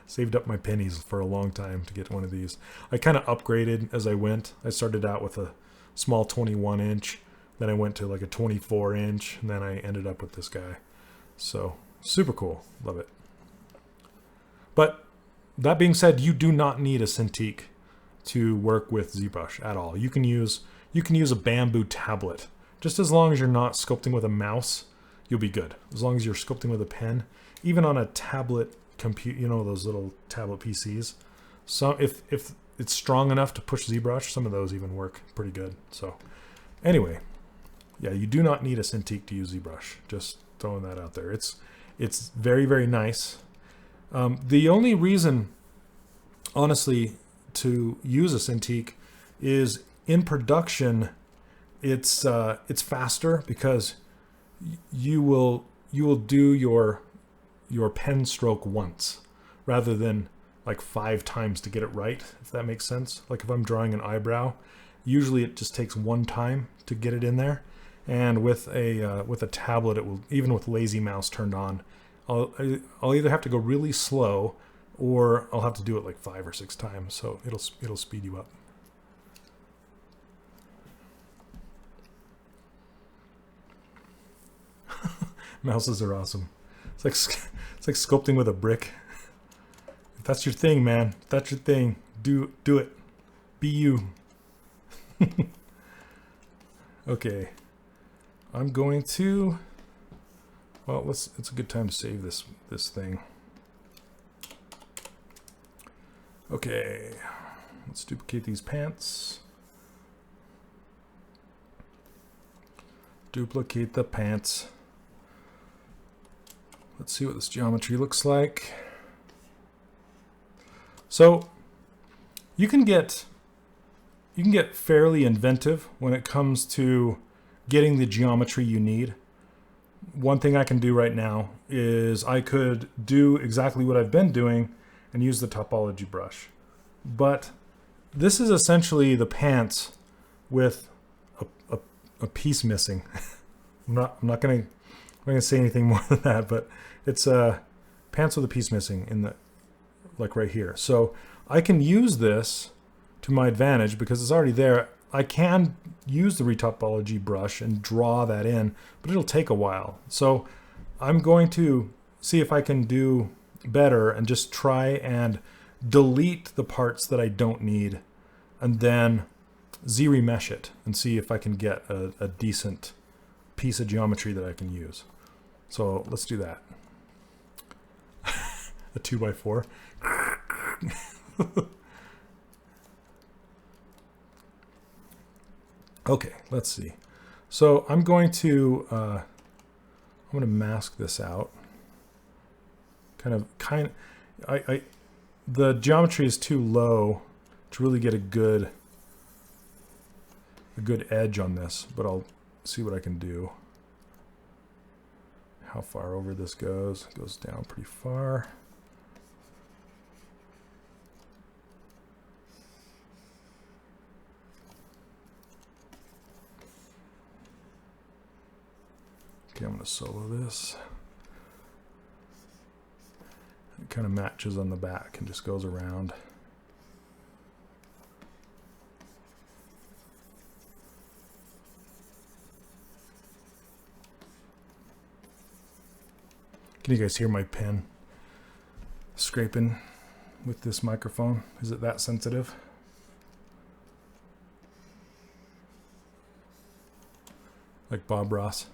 Saved up my pennies for a long time to get one of these. I kind of upgraded as I went. I started out with a small 21-inch. Then I went to like a 24-inch. And then I ended up with this guy. So super cool. Love it. But that being said, you do not need a Cintiq to work with ZBrush at all. You can use a bamboo tablet. Just as long as you're not sculpting with a mouse, you'll be good. As long as you're sculpting with a pen, even on a tablet compute, you know, those little tablet PCs. So if it's strong enough to push ZBrush, some of those even work pretty good. So anyway, yeah, you do not need a Cintiq to use ZBrush. Just throwing that out there. It's very, very nice. The only reason, honestly, to use a Cintiq is in production. It's faster because you will do your pen stroke once rather than like 5 times to get it right, if that makes sense. Like if I'm drawing an eyebrow, usually it just takes 1 time to get it in there. And with a tablet, it will, even with lazy mouse turned on, I'll either have to go really slow or I'll have to do it like 5 or 6 times. So it'll speed you up. Mouses are awesome. It's like sculpting with a brick. If that's your thing, man. If that's your thing. Do it. Be you. Okay. I'm going to. Well, it's a good time to save this thing. Okay. Let's duplicate these pants. Duplicate the pants. Let's see what this geometry looks like. So you can get fairly inventive when it comes to getting the geometry you need. One thing I can do right now is I could do exactly what I've been doing and use the topology brush. But this is essentially the pants with a piece missing. I'm not gonna say anything more than that, but it's pants with a piece missing in the, like right here. So I can use this to my advantage because it's already there. I can use the retopology brush and draw that in, but it'll take a while. So I'm going to see if I can do better and just try and delete the parts that I don't need and then Z-remesh it and see if I can get a decent piece of geometry that I can use. So let's do that. A 2x4. Okay, let's see. So I'm going to mask this out. The geometry is too low to really get a good edge on this, but I'll see what I can do. How far over this goes? It goes down pretty far. Okay, I'm going to solo this. It kind of matches on the back and just goes around. Can you guys hear my pen scraping with this microphone? Is it that sensitive? Like Bob Ross.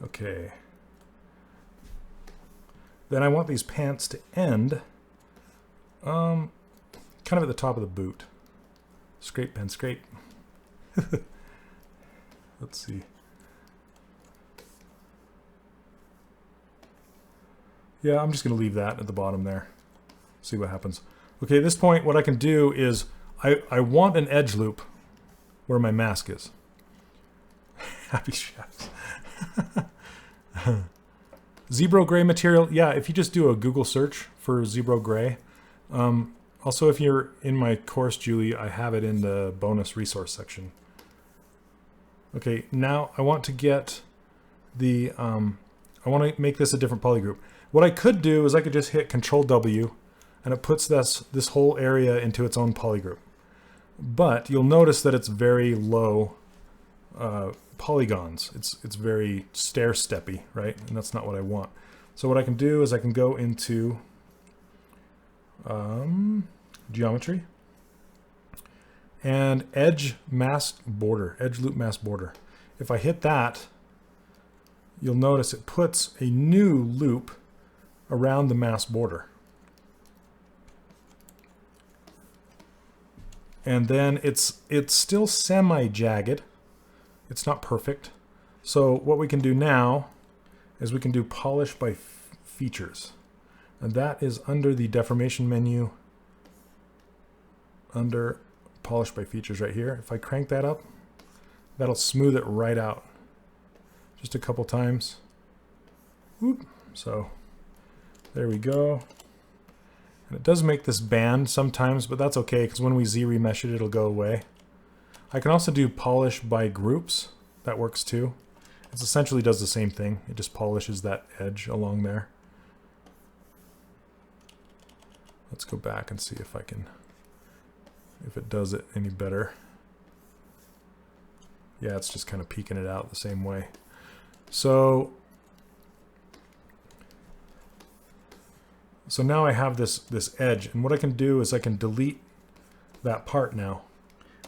Okay. Then I want these pants to end kind of at the top of the boot. Scrape, pen, scrape. Let's see. Yeah, I'm just going to leave that at the bottom there. See what happens. Okay, at this point, what I can do is I want an edge loop where my mask is. Happy chefs. ZBrush gray material. Yeah, if you just do a Google search for ZBrush gray. Also, if you're in my course, Julie, I have it in the bonus resource section. Okay, now I want to get the, I want to make this a different polygroup. What I could do is I could just hit Control W and it puts this whole area into its own polygroup. But you'll notice that it's very low polygons. It's very stair-steppy, right? And that's not what I want. So what I can do is I can go into geometry and edge mask border, edge loop mask border. If I hit that, you'll notice it puts a new loop around the mask border. And then it's still semi-jagged. It's not perfect. So what we can do now is we can do polish by features. And that is under the deformation menu, under polish by features right here. If I crank that up, that'll smooth it right out. Just a couple times. Whoop. So there we go. And it does make this band sometimes, but that's okay because when we Z-remesh it, it'll go away. I can also do polish by groups. That works too. It essentially does the same thing. It just polishes that edge along there. Let's go back and see if if it does it any better. Yeah, it's just kind of peeking it out the same way. So now I have this edge, and what I can do is I can delete that part now.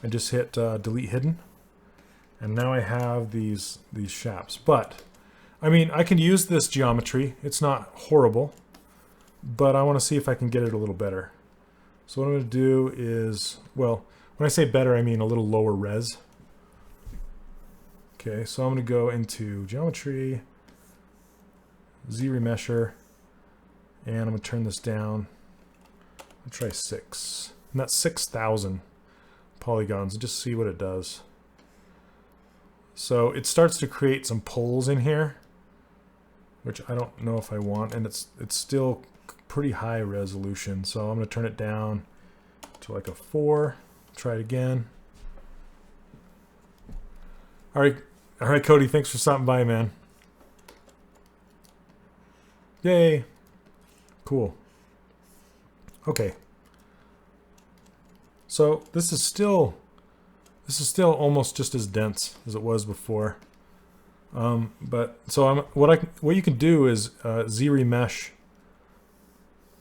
I just hit delete hidden, and now I have these shapes. But I mean, I can use this geometry. It's not horrible, but I want to see if I can get it a little better. So what I'm going to do is, well, when I say better, I mean a little lower res. Okay, so I'm going to go into geometry, Z-remesher, and I'm going to turn this down. I'll try 6. And that's 6,000 polygons, and just see what it does. So it starts to create some poles in here, which I don't know if I want, and it's still pretty high resolution. So I'm going to turn it down to like a 4. Try it again. All right, Cody, thanks for stopping by, man. Yay. Cool. Okay. So this is still almost just as dense as it was before. But so what you can do is Z-remesh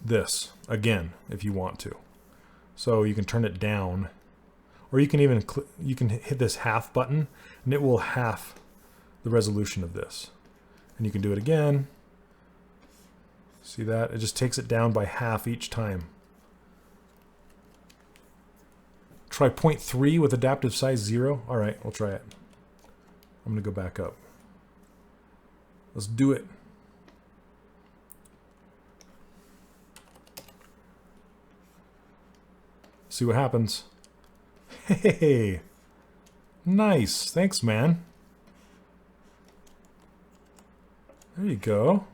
this again if you want to. So you can turn it down, or you can even hit this half button, and it will half the resolution of this. And you can do it again. See that? It just takes it down by half each time. Try 0.3 with adaptive size 0. All right, we'll try it. I'm going to go back up. Let's do it. See what happens. Hey, nice. Thanks, man. There you go.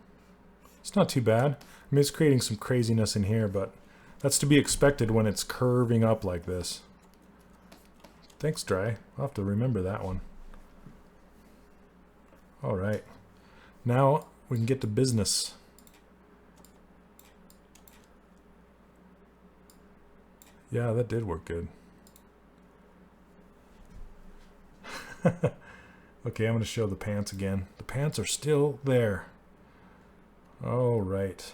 It's not too bad. I mean, it's creating some craziness in here, but that's to be expected when it's curving up like this. Thanks, Dry. I'll have to remember that one. All right. Now we can get to business. Yeah, that did work good. Okay, I'm going to show the pants again. The pants are still there. All right.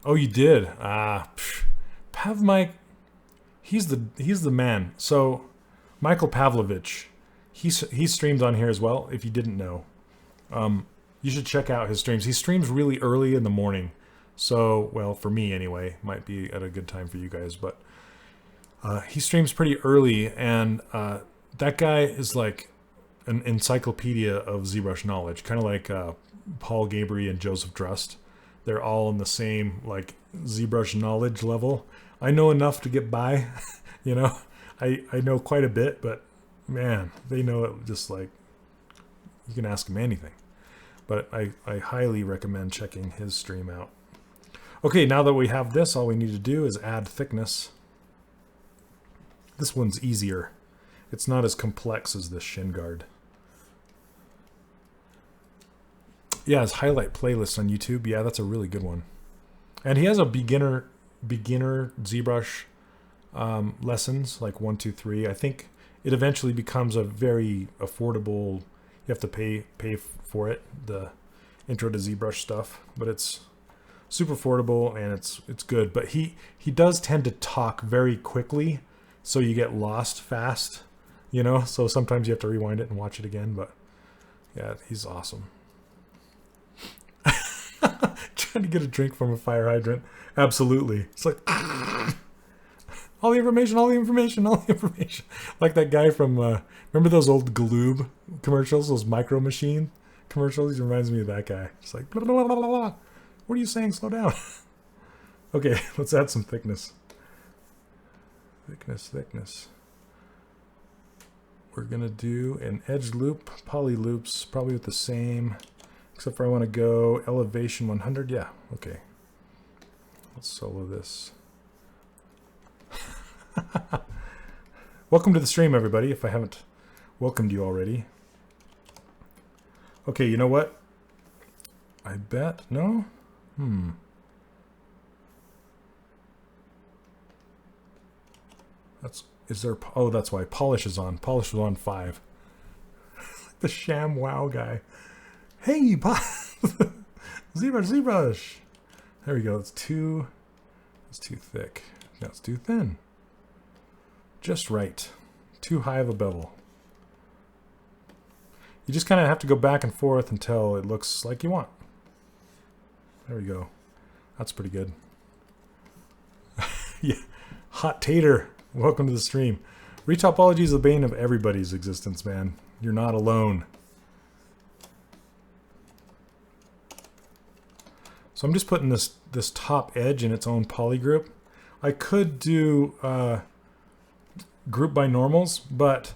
Oh, you did? Ah, Pav Mike. He's the man. So, Michael Pavlovich, he streams on here as well. If you didn't know, you should check out his streams. He streams really early in the morning. So, well, for me anyway, might be at a good time for you guys. But He streams pretty early, and that guy is like an encyclopedia of ZBrush knowledge, kind of like Paul Gabry and Joseph Drust. They're all in the same like ZBrush knowledge level. I know enough to get by, you know. I know quite a bit, but man, they know it just like you can ask them anything. But I highly recommend checking his stream out. Okay, now that we have this, all we need to do is add thickness. This one's easier. It's not as complex as this shin guard. Yeah, his highlight playlist on YouTube. Yeah, that's a really good one. And he has a beginner ZBrush lessons, like 1, 2, 3. I think it eventually becomes a very affordable. You have to pay for it, the intro to ZBrush stuff, but it's super affordable and it's good. But he does tend to talk very quickly, so you get lost fast, you know. So sometimes you have to rewind it and watch it again. But yeah, he's awesome. Trying to get a drink from a fire hydrant. Absolutely. It's like all the information. Like that guy from remember those old Galoob commercials, those Micro Machine commercials? He reminds me of that guy. It's like blah, blah, blah, blah, blah. What are you saying? Slow down. Okay, let's add some thickness. Thickness. We're gonna do an edge loop, poly loops, probably with the same. Except for I want to go elevation 100. Yeah, okay. Let's solo this. Welcome to the stream, everybody, if I haven't welcomed you already. Okay, you know what? I bet, no? Oh, that's why polish is on. Polish was on 5. The sham wow guy. Hey, ZBrush. There we go. It's too thick. Now it's too thin. Just right. Too high of a bevel. You just kind of have to go back and forth until it looks like you want. There we go. That's pretty good. Yeah. Hot Tater. Welcome to the stream. Retopology is the bane of everybody's existence, man. You're not alone. So I'm just putting this top edge in its own poly group. I could do group by normals, but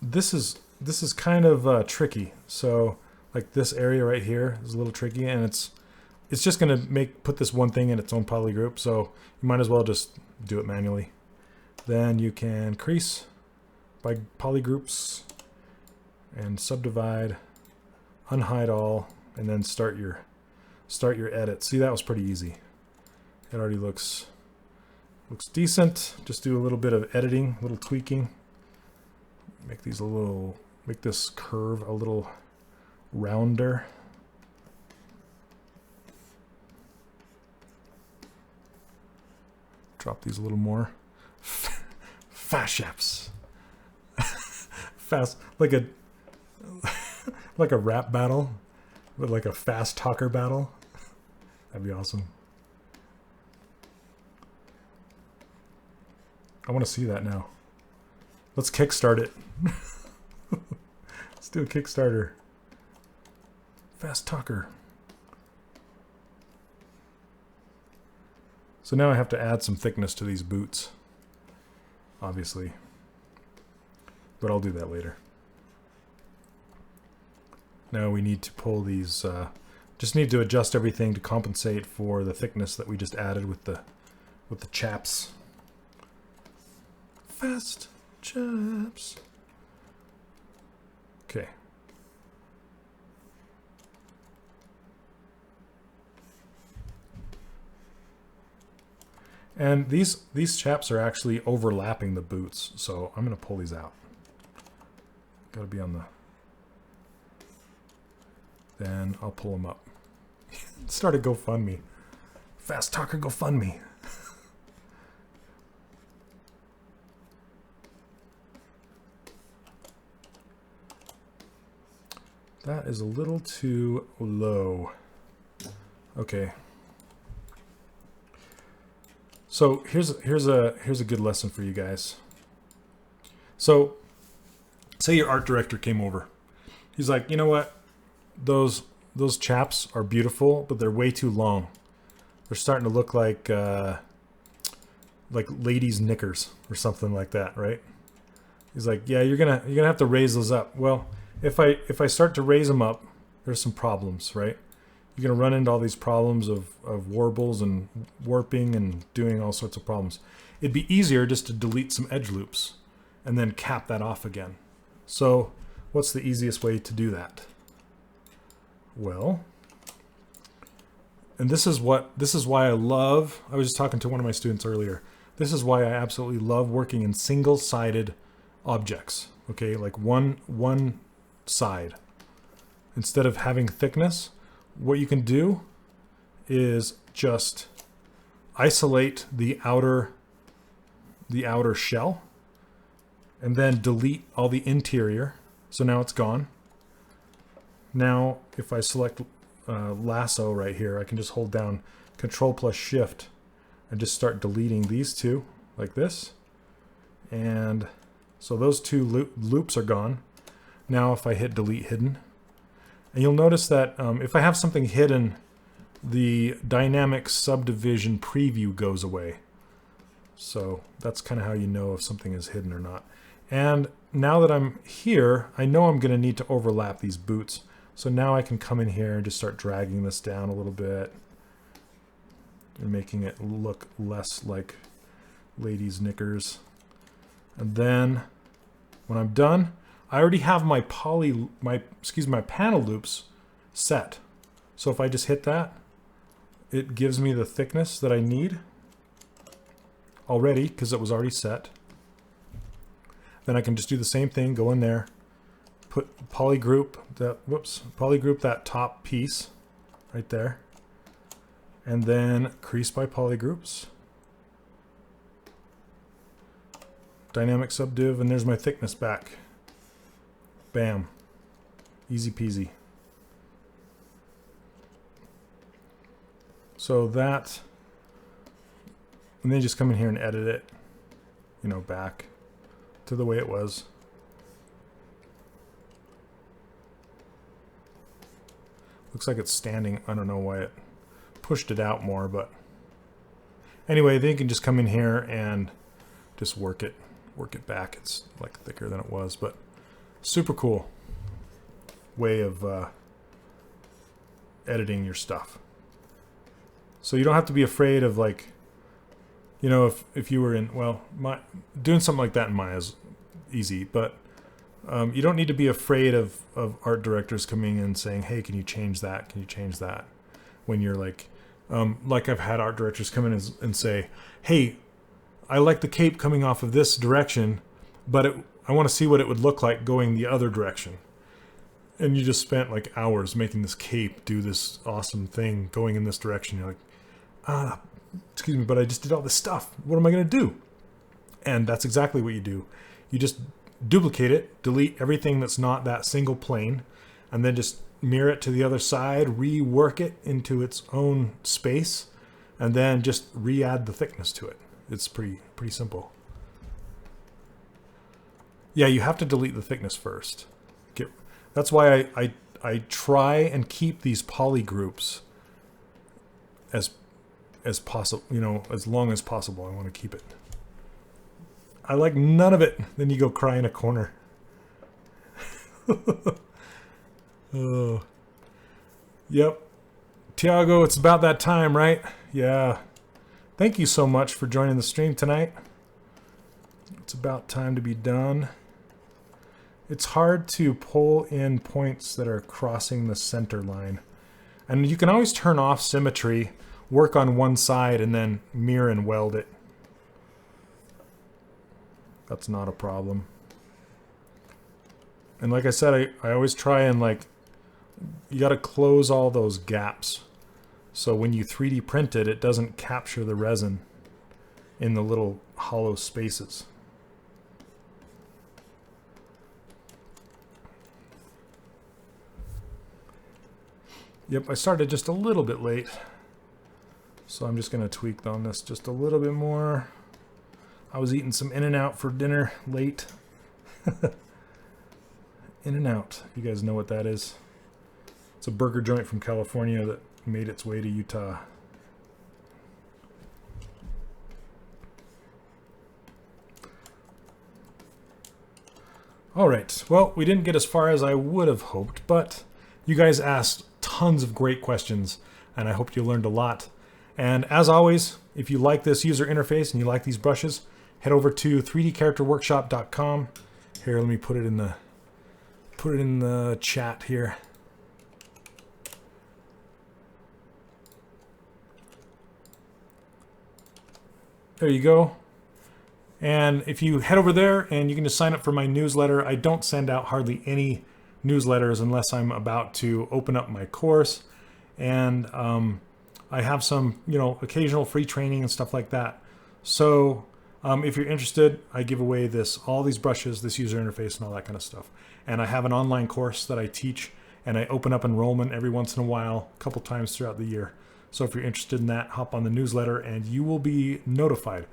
this is kind of tricky. So like this area right here is a little tricky, and it's just gonna put this one thing in its own poly group. So you might as well just do it manually. Then you can crease by poly groups and subdivide, unhide all, and then start your edit. See, that was pretty easy. It already looks decent. Just do a little bit of editing, a little tweaking. Make this curve a little rounder. Drop these a little more. Fast shafts. Fast, like a rap battle, but like a fast talker battle. That'd be awesome. I want to see that now. Let's kickstart it. Let's do a Kickstarter. Fast talker. So now I have to add some thickness to these boots, obviously. But I'll do that later. Now we need to pull these, just need to adjust everything to compensate for the thickness that we just added with the chaps. Fast chaps. Okay. And these chaps are actually overlapping the boots, so I'm going to pull these out. Got to be on the... Then I'll pull them up. Start a GoFundMe. Fast Talker GoFundMe. That is a little too low. Okay. So here's a good lesson for you guys. So say your art director came over. He's like, you know what? Those chaps are beautiful, but they're way too long. They're starting to look like ladies' knickers or something like that, right? He's like, yeah, you're gonna have to raise those up. Well, if I start to raise them up, there's some problems, right? You're gonna run into all these problems of warbles and warping and doing all sorts of problems. It'd be easier just to delete some edge loops and then cap that off again. So what's the easiest way to do that? Well, and this is why I was just talking to one of my students earlier. This is why I absolutely love working in single-sided objects. Okay, like one side. Instead of having thickness, what you can do is just isolate the outer shell and then delete all the interior. So now it's gone. Now, if I select lasso right here, I can just hold down Control plus Shift and just start deleting these two like this. And so those two loops are gone. Now if I hit delete hidden, and you'll notice that if I have something hidden, the dynamic subdivision preview goes away. So that's kind of how you know if something is hidden or not. And now that I'm here, I know I'm going to need to overlap these boots. So now I can come in here and just start dragging this down a little bit and making it look less like ladies' knickers. And then when I'm done, I already have my panel loops set. So if I just hit that, it gives me the thickness that I need already because it was already set. Then I can just do the same thing, go in there, put polygroup that top piece right there, and then crease by polygroups, dynamic subdiv, and there's my thickness back. Bam, easy peasy. So that, and then just come in here and edit it, you know, back to the way it was. Looks like it's standing. I don't know why it pushed it out more, but anyway, then you can just come in here and just work it back. It's like thicker than it was, but super cool way of editing your stuff. So you don't have to be afraid of, like, you know, if you were in, well, doing something like that in Maya is easy, but you don't need to be afraid of art directors coming in and saying, hey, can you change that? Can you change that? When you're like I've had art directors come in and say, hey, I like the cape coming off of this direction, but I want to see what it would look like going the other direction. And you just spent like hours making this cape do this awesome thing going in this direction. You're like, excuse me, but I just did all this stuff. What am I going to do? And that's exactly what you do. You just duplicate it, delete everything that's not that single plane, and then just mirror it to the other side, rework it into its own space, and then just re-add the thickness to it. It's pretty simple. Yeah, you have to delete the thickness first. That's why I try and keep these poly groups as possible, you know, as long as possible. I want to keep it. I like none of it. Then you go cry in a corner. Oh. Yep. Tiago, it's about that time, right? Yeah. Thank you so much for joining the stream tonight. It's about time to be done. It's hard to pull in points that are crossing the center line. And you can always turn off symmetry, work on one side, and then mirror and weld it. That's not a problem. And like I said, I always try and, like, you got to close all those gaps. So when you 3D print it, it doesn't capture the resin in the little hollow spaces. Yep, I started just a little bit late. So I'm just going to tweak on this just a little bit more. I was eating some In-N-Out for dinner late. In-N-Out, you guys know what that is. It's a burger joint from California that made its way to Utah. All right, well, we didn't get as far as I would have hoped, but you guys asked tons of great questions, and I hope you learned a lot. And as always, if you like this user interface and you like these brushes, head over to 3dcharacterworkshop.com. Here, let me put it in the chat here. There you go. And if you head over there and you can just sign up for my newsletter, I don't send out hardly any newsletters unless I'm about to open up my course. And I have some, occasional free training and stuff like that. So if you're interested, I give away all these brushes, this user interface and all that kind of stuff. And I have an online course that I teach, and I open up enrollment every once in a while, a couple times throughout the year. So if you're interested in that, hop on the newsletter and you will be notified.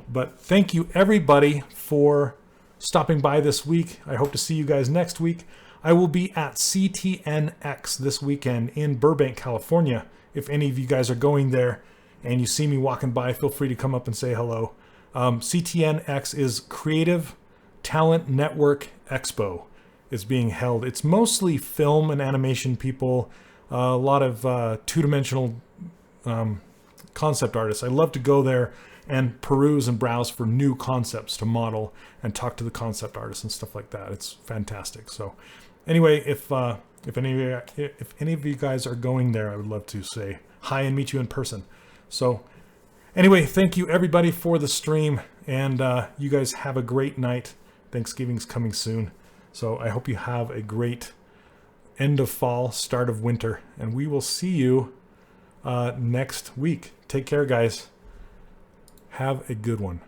But thank you everybody for stopping by this week. I hope to see you guys next week. I will be at CTNX this weekend in Burbank, California. If any of you guys are going there and you see me walking by, feel free to come up and say hello. CTNX is Creative Talent Network Expo. It's being held. It's mostly film and animation people, a lot of two-dimensional concept artists. I love to go there and peruse and browse for new concepts to model and talk to the concept artists and stuff like that. It's fantastic. So anyway, if any of you guys are going there, I would love to say hi and meet you in person. So anyway, thank you everybody for the stream, and you guys have a great night. Thanksgiving's coming soon. So I hope you have a great end of fall, start of winter, and we will see you next week. Take care, guys. Have a good one.